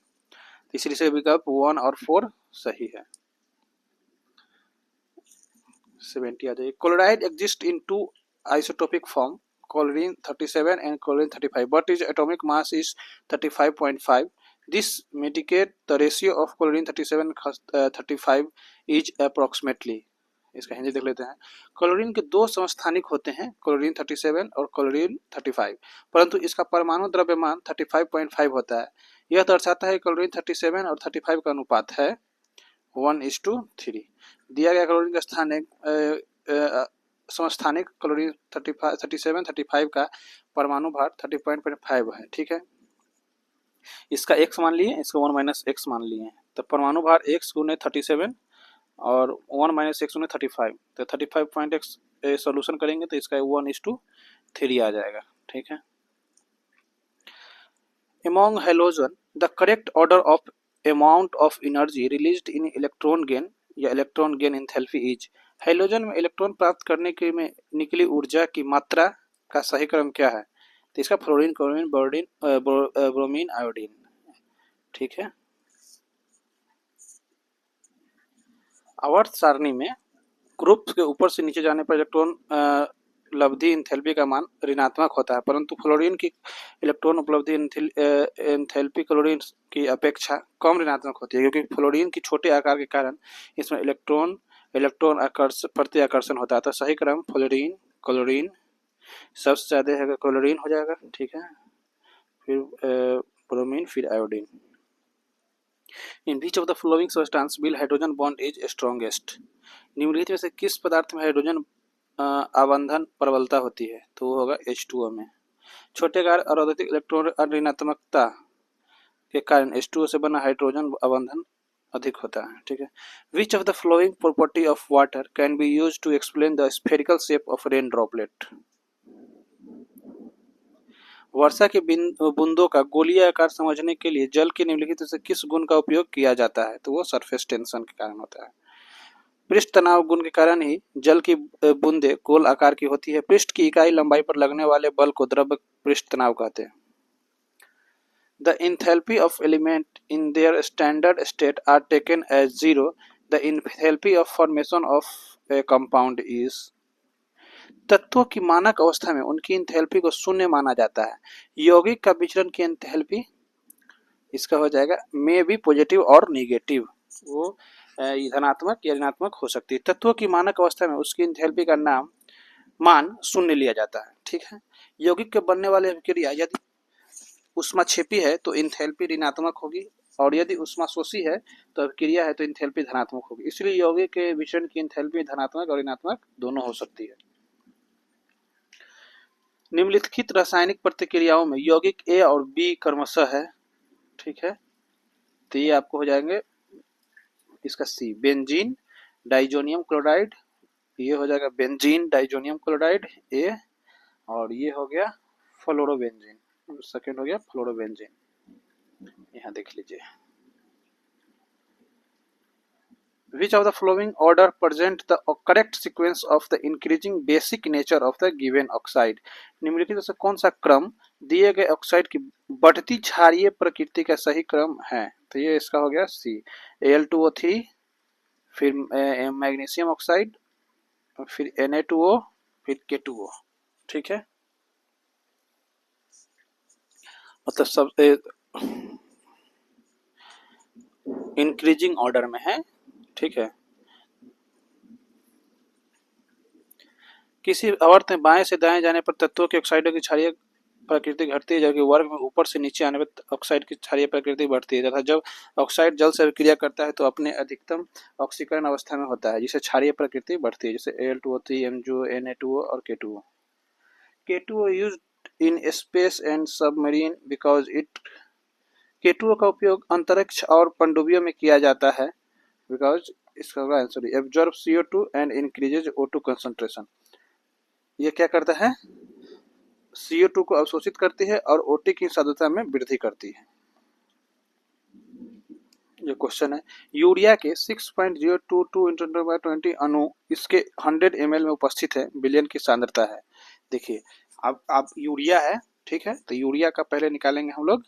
इसलिए से विकल्प 1 और 4 सही है। 70 आ जाइए। Chloride exist in 2 isotopic form, chlorine 37 and chlorine 35, but its atomic mass is 35.5. This indicate the ratio of chlorine 37 35 is approximately. इसका हिंदी देख लेते हैं। क्लोरीन के 2 समस्थानिक होते हैं, क्लोरीन 37 और क्लोरीन 35, परंतु इसका परमाणु द्रव्यमान 35.5 होता है। यह दर्शाता है क्लोरीन 37 और 35 का अनुपात है 1:3। दिया गया क्लोरीन का स्थान समस्थानिक क्लोरीन 37 35 का परमाणु भार 30.5 है। ठीक है। इसका x मान लिए, इसका 1 - x मान लिए। तो परमाणु भार x गुने 37 और 1 - x गुने 35। तो 35.x सोल्यूशन करेंगे तो इसका 1:3 3 आ जाएगा, ठीक है। Among halogen, the correct order of amount of energy released in electron gain या electron gain enthalpy is. Hydrogen में इलेक्ट्रॉन प्राप्त करने के में निकली ऊर्जा की मात्रा का सही क्रम क्या है? तो इसका फ्लोरीन, क्लोरीन, ब्रोमीन, आयोडीन, ठीक है। आवर्त सारणी में ग्रुप के ऊपर से नीचे जाने पर इलेक्ट्रॉन उपलब्धि एंथैल्पी का मान ऋणात्मक होता है, परंतु फ्लोरीन की इलेक्ट्रॉन उपलब्धि एंथैल्पी क्लोरीन की अपेक्षा कम ऋणात्मक होती है, क्योंकि फ्लोरीन की छोटे आकार के कारण इसमें इलेक्ट्रॉन इलेक्ट्रॉन प्रति आकर्षण होता है। तो सही क्रम फ्लोरीन, क्लोरीन, सबसे ज्यादा है क्लोरीन हो जाएगा, ठीक है, फिर ब्रोमीन, फिर iodine. In which of the flowing substance will hydrogen bond is strongest? निम्नलिखित में से किस पदार्थ में हाइड्रोजन आबंधन प्रबलता होती है? तो वो होगा H2O में। छोटे आकार और अधिक इलेक्ट्रॉन ऋणात्मकता के कारण H2O से बना हाइड्रोजन आबंधन अधिक होता है, ठीक है। Which of the following property of water can be use to explain the spherical shape of rain droplet? वर्षा की बूंदों का गोलीय आकार समझने के लिए जल के निम्नलिखित से किस गुण का उपयोग किया जाता है? तो वो सरफेस टेंशन के कारण होता है। पृष्ठ तनाव गुण के कारण ही जल की बूंदें गोल आकार की होती है। पृष्ठ की इकाई लंबाई पर लगने वाले बल को द्रव पृष्ठ तनाव कहते हैं। The enthalpy of element in their standard state are taken as zero. The enthalpy of formation of a compound is। तत्वों की मानक अवस्था में उनकी एंथैल्पी को शून्य माना जाता है। यौगिक का विचलन की एंथैल्पी इसका हो जाएगा मे बी पॉजिटिव और नेगेटिव, वो धनात्मक या ऋणात्मक हो सकती है। तत्वों की मानक अवस्था में उसकी एंथैल्पी का मान शून्य लिया जाता है, ठीक है। यौगिक के बनने वाले अभिक्रिया यदि ऊष्माक्षेपी है तो एंथैल्पी ऋणात्मक होगी, और यदि ऊष्माशोषी है तो अभिक्रिया है तो एंथैल्पी धनात्मक होगी। इसलिए यौगिक के विचलन की एंथैल्पी धनात्मक और ऋणात्मक दोनों हो सकती है। निम्नलिखित रासायनिक प्रतिक्रियाओं में यौगिक ए और बी क्रमशः है, ठीक है। तो ये आपको हो जाएंगे इसका सी, बेंजीन डाइजोनियम क्लोराइड, ये हो जाएगा बेंजीन डाइजोनियम क्लोराइड ए, और ये हो गया फ्लोरोबेंजीन, सेकेंड हो गया फ्लोरोबेंजीन। यहाँ देख लीजिए। Which of the following order present the correct sequence of the increasing basic nature of the given oxide? निम्नलिखित से कौन सा क्रम दिए गए ऑक्साइड की बढ़ती क्षारीय प्रकृति का सही क्रम है? तो ये इसका हो गया सी, Al2O3, फिर मैग्नीशियम ऑक्साइड, फिर Na2O, फिर K2O, ठीक है। मतलब सब इंक्रीजिंग ऑर्डर में है, ठीक है। किसी आवर्त में बाएं से दाएं जाने पर तत्वों के ऑक्साइडों की क्षारीय प्रकृति घटती है, जबकि वर्ग में ऊपर से नीचे आने पर ऑक्साइड की क्षारीय प्रकृति बढ़ती है, तथा जब ऑक्साइड जल से अभिक्रिया करता है तो अपने अधिकतम ऑक्सीकरण अवस्था में होता है, जिसे क्षारीय प्रकृति बढ़ती है, जैसे Al2O3, MgO, Na2O और K2O। K2O used in space and submarine because it K2O का उपयोग अंतरिक्ष और पनडुब्बियों में किया जाता है, बिकॉज इसका होगा answer absorb CO2 and increases O2 concentration. ये क्या करता है? CO2 को अवशोषित करती है और O2 की सांद्रता में वृद्धि करती है। ये क्वेश्चन है। यूरिया के 6.022 × 10⁻20 अणु इसके 100 ml में उपस्थित है, बिलियन की सांद्रता है। देखिए अब आप यूरिया है, ठीक है, तो यूरिया का पहले निकालेंगे हम लोग,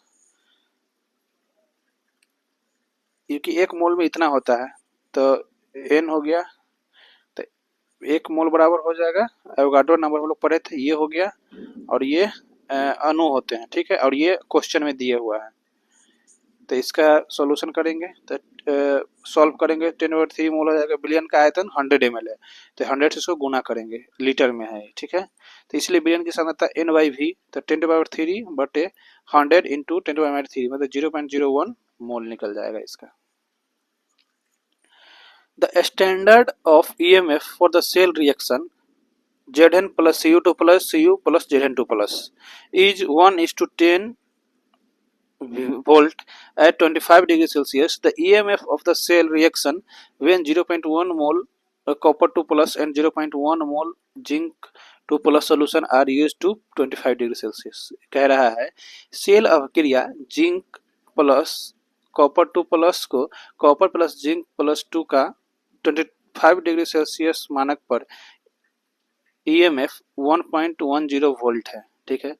क्योंकि एक मोल में इतना होता है, तो n हो गया, तो एक मोल बराबर हो जाएगा एवोगाड्रो नंबर हम लोग पढ़े थे, ये हो गया, और ये अणु होते हैं, ठीक है, और ये क्वेश्चन में दिया हुआ है। तो इसका सॉल्यूशन करेंगे तो सॉल्व करेंगे 10⁻³ मोल हो जाएगा। बिलियन का आयतन 100 ml है, तो 100 से इसको गुना करेंगे, लीटर में है, ठीक है। तो इसलिए बिलियन की सांद्रता n/v, तो 10⁻³ बटे 100 इंटू 10⁻³ मतलब 0.01 मोल निकल जाएगा इसका। The standard of EMF for the cell reaction Zn plus Cu2 plus Cu plus Zn2 plus is 1:10 volt at 25 degrees Celsius. The EMF of the cell reaction when 0.1 mole copper 2 plus and 0.1 mole zinc 2 plus solution are used to 25 degree Celsius. कह रहा है सेल अभिक्रिया जिंक प्लस कॉपर 2 प्लस को कॉपर प्लस जिंक प्लस 2 का 25 डिग्री सेल्सियस मानक पर ईएमएफ 1.10 वोल्ट है। ठीक है,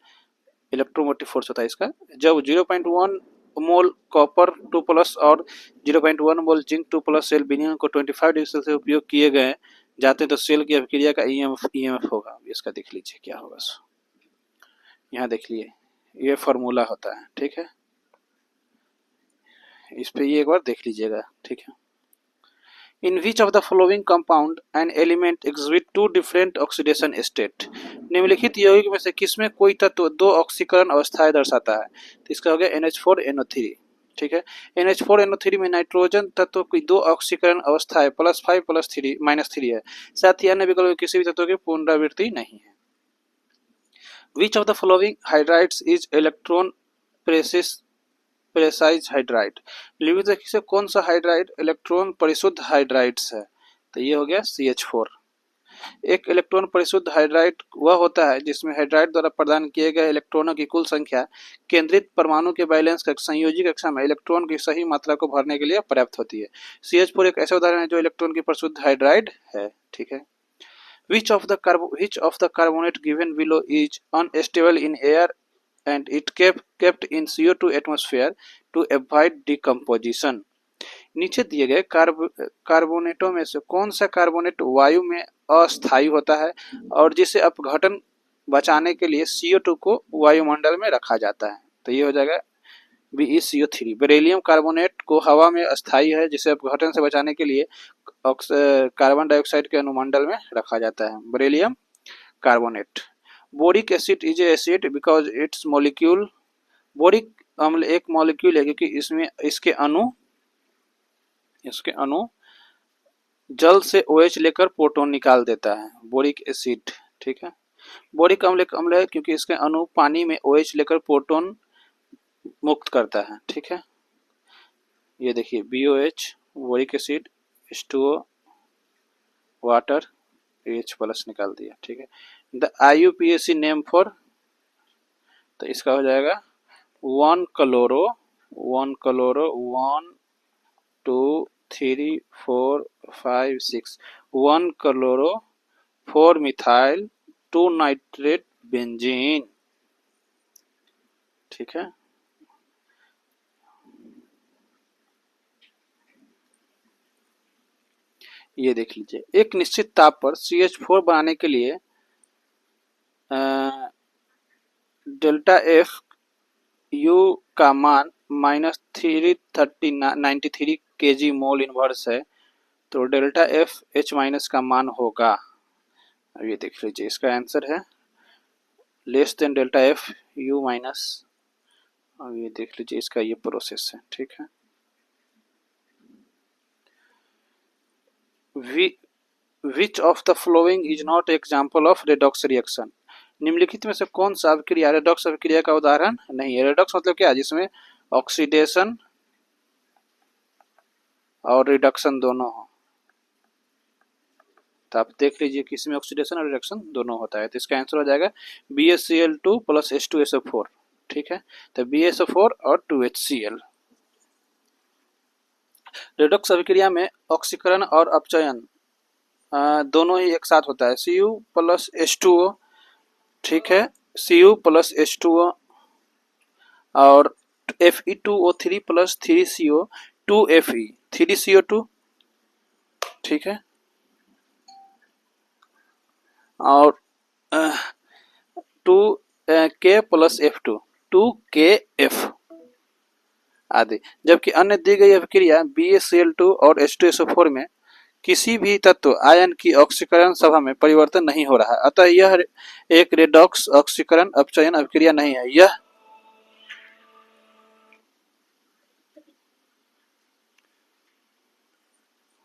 इलेक्ट्रोमोटिव फोर्स होता है इसका। जब 0.1 मोल कॉपर 2 प्लस और 0.1 मोल जिंक 2 प्लस सेल विनियन को 25 डिग्री सेल्सियस उपयोग किए गए जाते तो सेल की अभिक्रिया का ईएमएफ होगा। इसका देख लीजिए क्या होगा, यहाँ देख लीजिए ये फार्मूला होता है। ठीक है, इस पे ये एक बार देख लीजिएगा। ठीक है, In which of the following compound an element exhibit two different oxidation state? निम्नलिखित यौगिक में से किसमें कोई तत्व दो ऑक्सीकरण अवस्थाएं दर्शाता है? तो इसका हो गया NH4NO3। ठीक है, NH4NO3 में नाइट्रोजन तत्व की दो ऑक्सीकरण अवस्थाएं +5 +3 -3 है। साथ ही अन्य विकल्प में किसी भी तत्व की पुनरावृत्ति नहीं है। Which of the following hydrides is electron precise hydride? निम्नलिखित से कौन सा हाइड्राइड इलेक्ट्रॉन परिशुद्ध हाइड्राइड्स है? तो ये हो गया CH4। एक इलेक्ट्रॉन परिशुद्ध हाइड्राइड वह होता है जिसमें हाइड्राइड द्वारा प्रदान किए गए इलेक्ट्रॉनों की कुल संख्या केंद्रित परमाणु के बैलेंस का संयोजी कक्षा में इलेक्ट्रॉन की सही मात्रा को भरने के लिए पर्याप्त होती है। CH4 एक ऐसा उदाहरण है जो इलेक्ट्रॉन की परिशुद्ध हाइड्राइड है। ठीक है, which of the carbonate given below is unstable in air and it kept in CO2 atmosphere to avoid decomposition? नीचे दिए गए कार्बोनेटों में से कौन सा कार्बोनेट वायु में अस्थायी होता है और जिसे अपघटन बचाने के लिए CO2 को वायुमंडल में रखा जाता है? तो ये हो जाएगा BeCO3। बेरिलियम कार्बोनेट को हवा में अस्थायी है जिसे अपघटन से बचाने के लिए कार्बन डाइऑक्साइड के अनुमंडल में रखा जाता है, beryllium carbonate. Boric acid is acid because it's molecule, boric अम्ल एक मॉलिक्यूल है क्योंकि इसमें इसके अणु जल से OH लेकर प्रोटॉन निकाल देता है, बोरिक एसिड। ठीक है, बोरिक अम्ल एक अम्ल है क्योंकि इसके अणु पानी में OH लेकर प्रोटॉन मुक्त करता है। ठीक है, ये देखिए BOH boric acid H2O water H+ निकाल दिया। ठीक है, द IUPAC नेम फॉर, तो इसका हो जाएगा 1 chloro 1 2 3 4 5 6 1 chloro 4 methyl 2 nitrate benzene. ठीक है, ये देख लीजिए एक निश्चित ताप पर CH4 बनाने के लिए डेल्टा F U का मान -393 kg मोल इनवर्स है, तो डेल्टा F H- का मान होगा। अब ये देख लीजिए इसका आंसर है less than delta F U minus. अब ये देख लीजिए इसका ये प्रोसेस है। ठीक है, which of the following is not example of redox reaction? निम्नलिखित में से कौन सा अभिक्रिया रेडॉक्स अभिक्रिया का उदाहरण नहीं है? रेडॉक्स मतलब क्या है? जिसमें ऑक्सीडेशन और रिडक्शन दोनों हो। तो आप देख लीजिए किसी में ऑक्सीडेशन और रिडक्शन दोनों होता है, तो इसका आंसर हो जाएगा BaCl2 + H2SO4। ठीक है, तो BaSO4 और 2HCl। रेडॉक्स अभिक्रिया में ऑक्सीकरण और अपचयन दोनों ही एक साथ होता है, Cu + H2O। ठीक है, Cu + H2O और Fe2O3 + 3CO 2Fe 3CO2। ठीक है, और 2K + F2 2KF आदि। जबकि अन्य दी गई अभिक्रिया BaCl2 और H2SO4 में किसी भी तत्व आयन की ऑक्सीकरण सभा में परिवर्तन नहीं हो रहा है, अतः यह एक रेडॉक्स ऑक्सीकरण अपचयन अभिक्रिया नहीं है। यह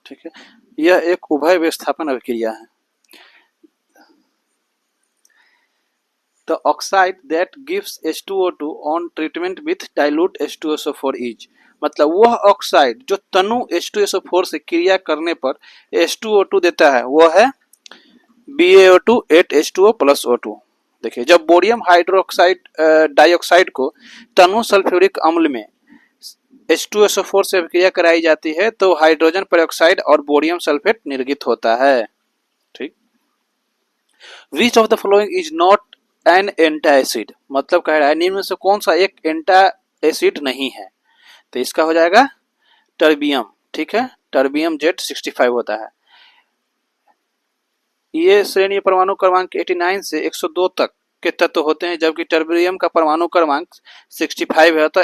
ठीक है, यह एक उभय विस्थापन अभिक्रिया है। The oxide that gives H2O2 on treatment with dilute H2SO4 is, मतलब वह ऑक्साइड जो तनु H2SO4 से क्रिया करने पर H2O2 देता है वो है BaO2 8H2O प्लस O2। देखिए जब बोरियम हाइड्रोक्साइड डाइऑक्साइड को तनु सल्फ्यूरिक अम्ल में H2SO4 से क्रिया कराई जाती है तो हाइड्रोजन पेरोक्साइड और बोरियम सल्फेट निर्गित होता है। ठीक। Which of the following is not an antacid, मतलब कह रहा है निम्न में से कौन सा एक एंटा एसिड नहीं है, तो इसका हो जाएगा टर्बियम। ठीक है, टर्बियम Z65 होता है। ये श्रेणी परमाणु क्रमांक 89 से 102 तक के तत्व होते हैं, जबकि टर्बियम का परमाणु क्रमांक 65 है, तो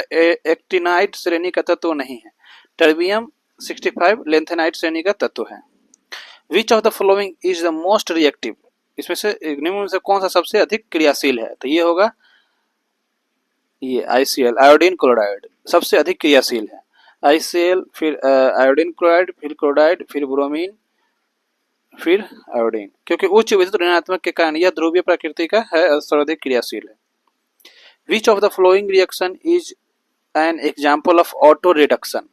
एक्टिनाइड श्रेणी का तत्व नहीं है। टर्बियम 65 लेंथेनाइड श्रेणी का तत्व है। Which of the following is the most reactive, इसमें से निम्न में से कौन सा सबसे अधिक क्रियाशील है, तो ये होगा ये ICl आयोडीन क्लोराइड सबसे अधिक क्रियाशील है। ICl फिर आयोडीन क्लोराइड फिर क्लोराइड फिर ब्रोमीन फिर आयोडीन, क्योंकि उच्च विद्युत ऋणात्मक के कारण यह ध्रुवीय प्रकृति का है, सर्वाधिक क्रियाशील है। Which of the following reaction is an example of auto reduction,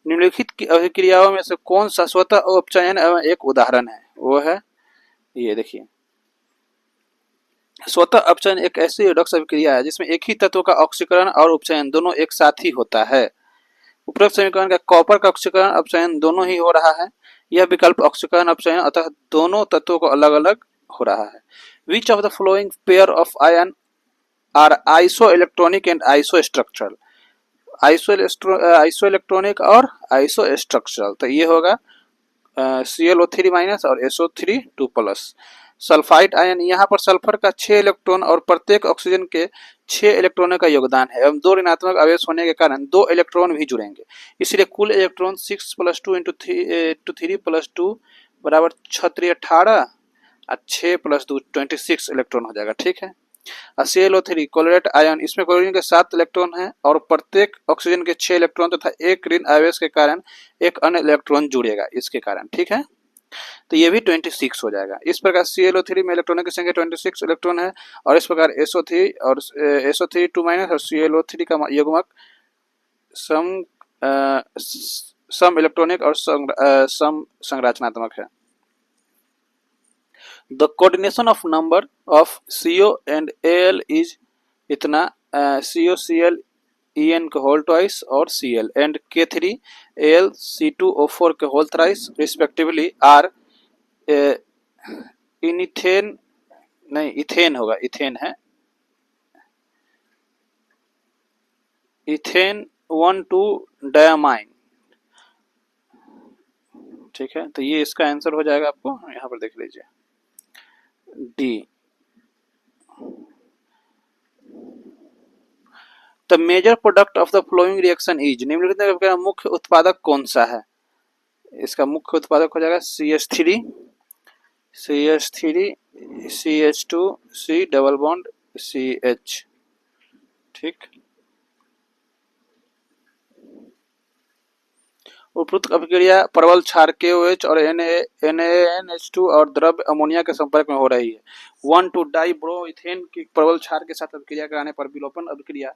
निम्नलिखित अभिक्रियाओं में से कौन सा स्वतः अपचयन एवं एक उदाहरण है, वो है ये देखिए। स्वतः अपचयन एक ऐसी रिडक्स अभिक्रिया है जिसमें एक ही तत्व का ऑक्सीकरण और उपचयन दोनों एक साथ ही होता है। उपरोक्त समीकरण का कॉपर का ऑक्सीकरण अपचयन दोनों ही हो रहा है, यह विकल्प ऑक्सीकरण अपचयन अतः दोनों तत्वों को अलग अलग हो रहा है। Which of the following pair of ion are isoelectronic and isostructural, isoelectronic और आइसो स्ट्रक्चरल, तो ये होगा ClO3 माइनस और SO3 2 प्लस। सल्फाइड आयन, यहाँ पर सल्फर का 6 इलेक्ट्रॉन और प्रत्येक ऑक्सीजन के 6 इलेक्ट्रॉनों का योगदान है एवं 2 ऋणात्मक आवेश होने के कारण 2 इलेक्ट्रॉन भी जुड़ेंगे, इसलिए कुल इलेक्ट्रॉन 6 + 2 × 3 + 2 बराबर 6 18 और 6 + 2 26 इलेक्ट्रॉन हो जाएगा। ठीक है। ClO3 क्लोरेट आयन, इसमें क्लोरीन के 7 इलेक्ट्रॉन हैं और प्रत्येक ऑक्सीजन के 6 इलेक्ट्रॉन तथा एक ऋण आवेश के कारण एक अन्य इलेक्ट्रॉन जुड़ेगा इसके कारण। ठीक है, तो ये भी 26 हो जाएगा। इस प्रकार ClO3 में इलेक्ट्रॉनों की संख्या 26 इलेक्ट्रॉन है और इस प्रकार SO3 और SO3 2 माइनस और ClO3 का युग्मक सम इलेक्ट्रॉनिक और सम संरचनात्मक है। The coordination of number of CO and Al is इतना COCl En के whole twice और Cl and K3 Al C2O4 के whole thrice respectively are ethane नहीं इथेन होगा, इथेन है, इथेन 1,2 डायमाइन। ठीक है, तो ये इसका आंसर हो जाएगा, आपको यहाँ पर देख लीजिए D. The major product of the following reaction is, निम्नलिखित का मुख्य उत्पादक कौन सा है, इसका मुख्य उत्पादक हो जाएगा CH3 CH2 C double bond CH। ठीक, उपरोक्त अभिक्रिया प्रबल क्षार KOH और NaNH2 और द्रव अमोनिया के संपर्क में हो रही है। 1,2 डाइब्रोइथेन की प्रबल क्षार के साथ अभिक्रिया कराने पर विलोपन अभिक्रिया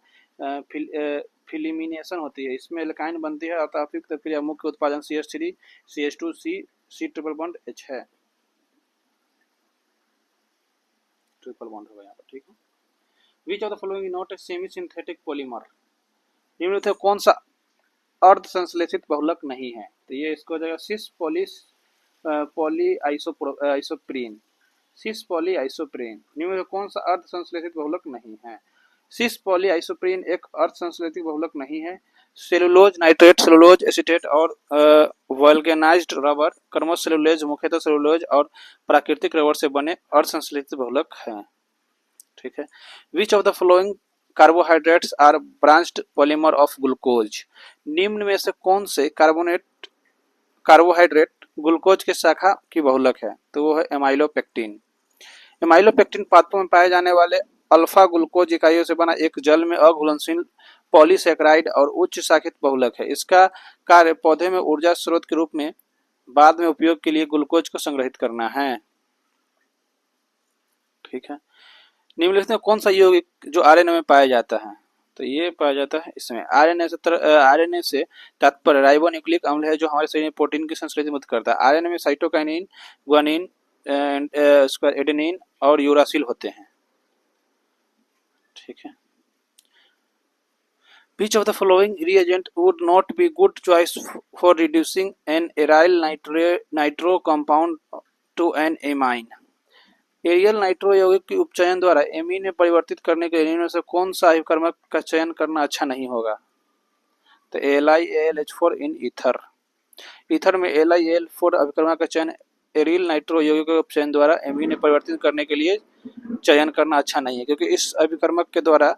फिलिमिनेशन होती है, इसमें एल्काइन बनती है अतः अभियुक्त अभिक्रिया मुख्य उत्पादन CH3 CH2 C triple bond H है, ट्रिपल बॉन्ड होगा यहाँ पर। ठीक है। Which of the following is not a semi synthetic polymer, निम्नलिखित में कौन सा अर्ध संश्लेषित बहुलक नहीं है, तो ये इसको हो जाएगा सिस पॉली आइसोप्रीन, सिस पॉली आइसोप्रीन। निम्न में कौन सा अर्ध संश्लेषित बहुलक नहीं है, सिस पॉली आइसोप्रीन एक अर्ध संश्लेषित बहुलक नहीं है। सेलुलोज नाइट्रेट, सेलुलोज एसीटेट और वल्केनाइज्ड रबर, क्रमश सेलुलोज मुख्यतः सेलुलोज और प्राकृतिक रबर से बने अर्ध संश्लेषित बहुलक हैं। ठीक है। Which of the following carbohydrates are branched polymer of glucose, निम्न में से कौन से कार्बोहाइड्रेट ग्लूकोज के शाखा की बहुलक है, तो वो है एमाइलोपेक्टिन। एमाइलोपेक्टिन पादपों में पाए जाने वाले अल्फा ग्लूकोज इकाइयों से बना एक जल में अघुलनशील पॉलीसैकेराइड और उच्च शाखित बहुलक है। इसका कार्य पौधे में ऊर्जा स्रोत के रूप में बाद में उपयोग के लिए ग्लूकोज को संग्रहित करना है। ठीक है। निम्नलिखित में कौन सा यौगिक जो RNA में पाया जाता है, तो ये पाया जाता है इसमें। आरएनए से तात्पर्य राइबो न्यूक्लिक अम्ल है जो हमारे शरीर में प्रोटीन की संश्लेषण मदद करता है। आरएनए में साइटोकाइनिन, ग्वानिन, एडेनिन और यूरासिल होते हैं। ठीक है। Which of the following reagent would not be good choice for reducing an aryl nitro compound to an amine? Aryl nitro यौगिक के उपचयन द्वारा एमीन में परिवर्तित करने के लिए इनमें से कौन सा अभिकर्मक का चयन करना अच्छा नहीं होगा? तो AlI-AlH4 इन ईथर। ईथर में AlI-AL4 अभिकर्मक का चयन एरियल नाइट्रो यौगिक के उपचयन द्वारा एमीन में परिवर्तित करने के लिए चयन करना अच्छा नहीं है, क्योंकि इस अभिकर्मक के द्वारा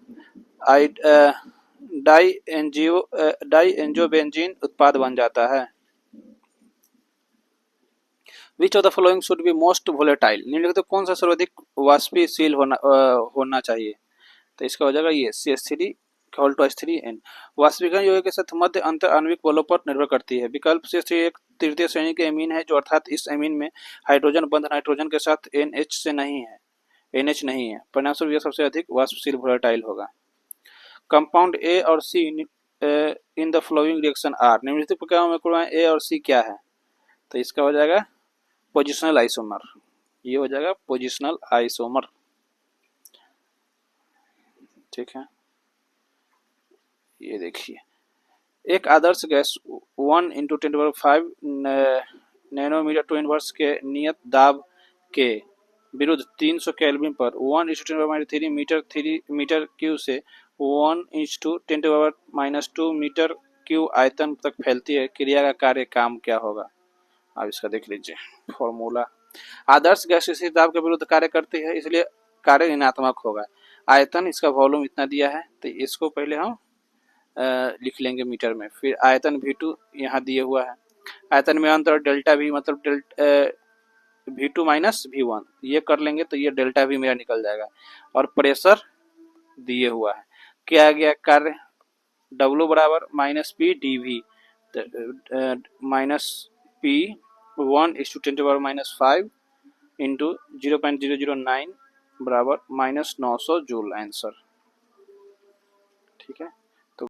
डाइएंजियोबेंजीन उत्पाद बन जाता है। Which of the following should be most volatile? निम्नलिखित तो कौन सा सर्वाधिक वाष्पशील होना चाहिए? तो इसका हो जाएगा ये CH3 वाष्पीकरण यौगिक के साथ मध्य अंतर आणविक बलों पर निर्भर करती है। विकल्प CH3 एक तृतीय श्रेणी के एमीन है, जो अर्थात इस एमीन में हाइड्रोजन बंध नाइट्रोजन के साथ NH नहीं है। परिणामस्वरूप यह सबसे अधिक वाष्पशील वोलेटाइल होगा। कंपाउंड ए और C in the following reaction are. निम्नलिखित प्रक्रियाओं में क्रम ए और सी क्या है? तो इसका हो जाएगा पोजिशनल आइसोमर। ये हो जाएगा पोजिशनल आइसोमर। ठीक है। ये देखिए, एक आदर्श गैस 1 × 10⁵ नैनोमीटर टू इनवर्स के नियत दाब के विरुद्ध 300 केल्विन पर 1 × 10⁻³ मीटर क्यूब से 1 × 10⁻⁻² मीटर क्यूब आयतन तक फैलती है। क्रिया का कार्य काम क्या होगा? अब इसका देख लीजिए फॉर्मूला। आदर्श गैस इसी दाब के विरुद्ध कार्य करती है, इसलिए कार्य ऋणात्मक होगा। आयतन, इसका वॉल्यूम इतना दिया है, तो इसको पहले हम लिख लेंगे मीटर में। फिर आयतन V2 यहाँ दिए हुआ है। आयतन में अंतर डेल्टा V, मतलब V2 माइनस V1, ये कर लेंगे तो ये डेल्टा V मेरा निकल जाएगा। और प्रेशर दिए हुआ है। क्या गया कार्य? W बराबर -P dV, -P 1 × 10⁻⁵ इंटू 0.009 बराबर -900 जूल आंसर। ठीक है।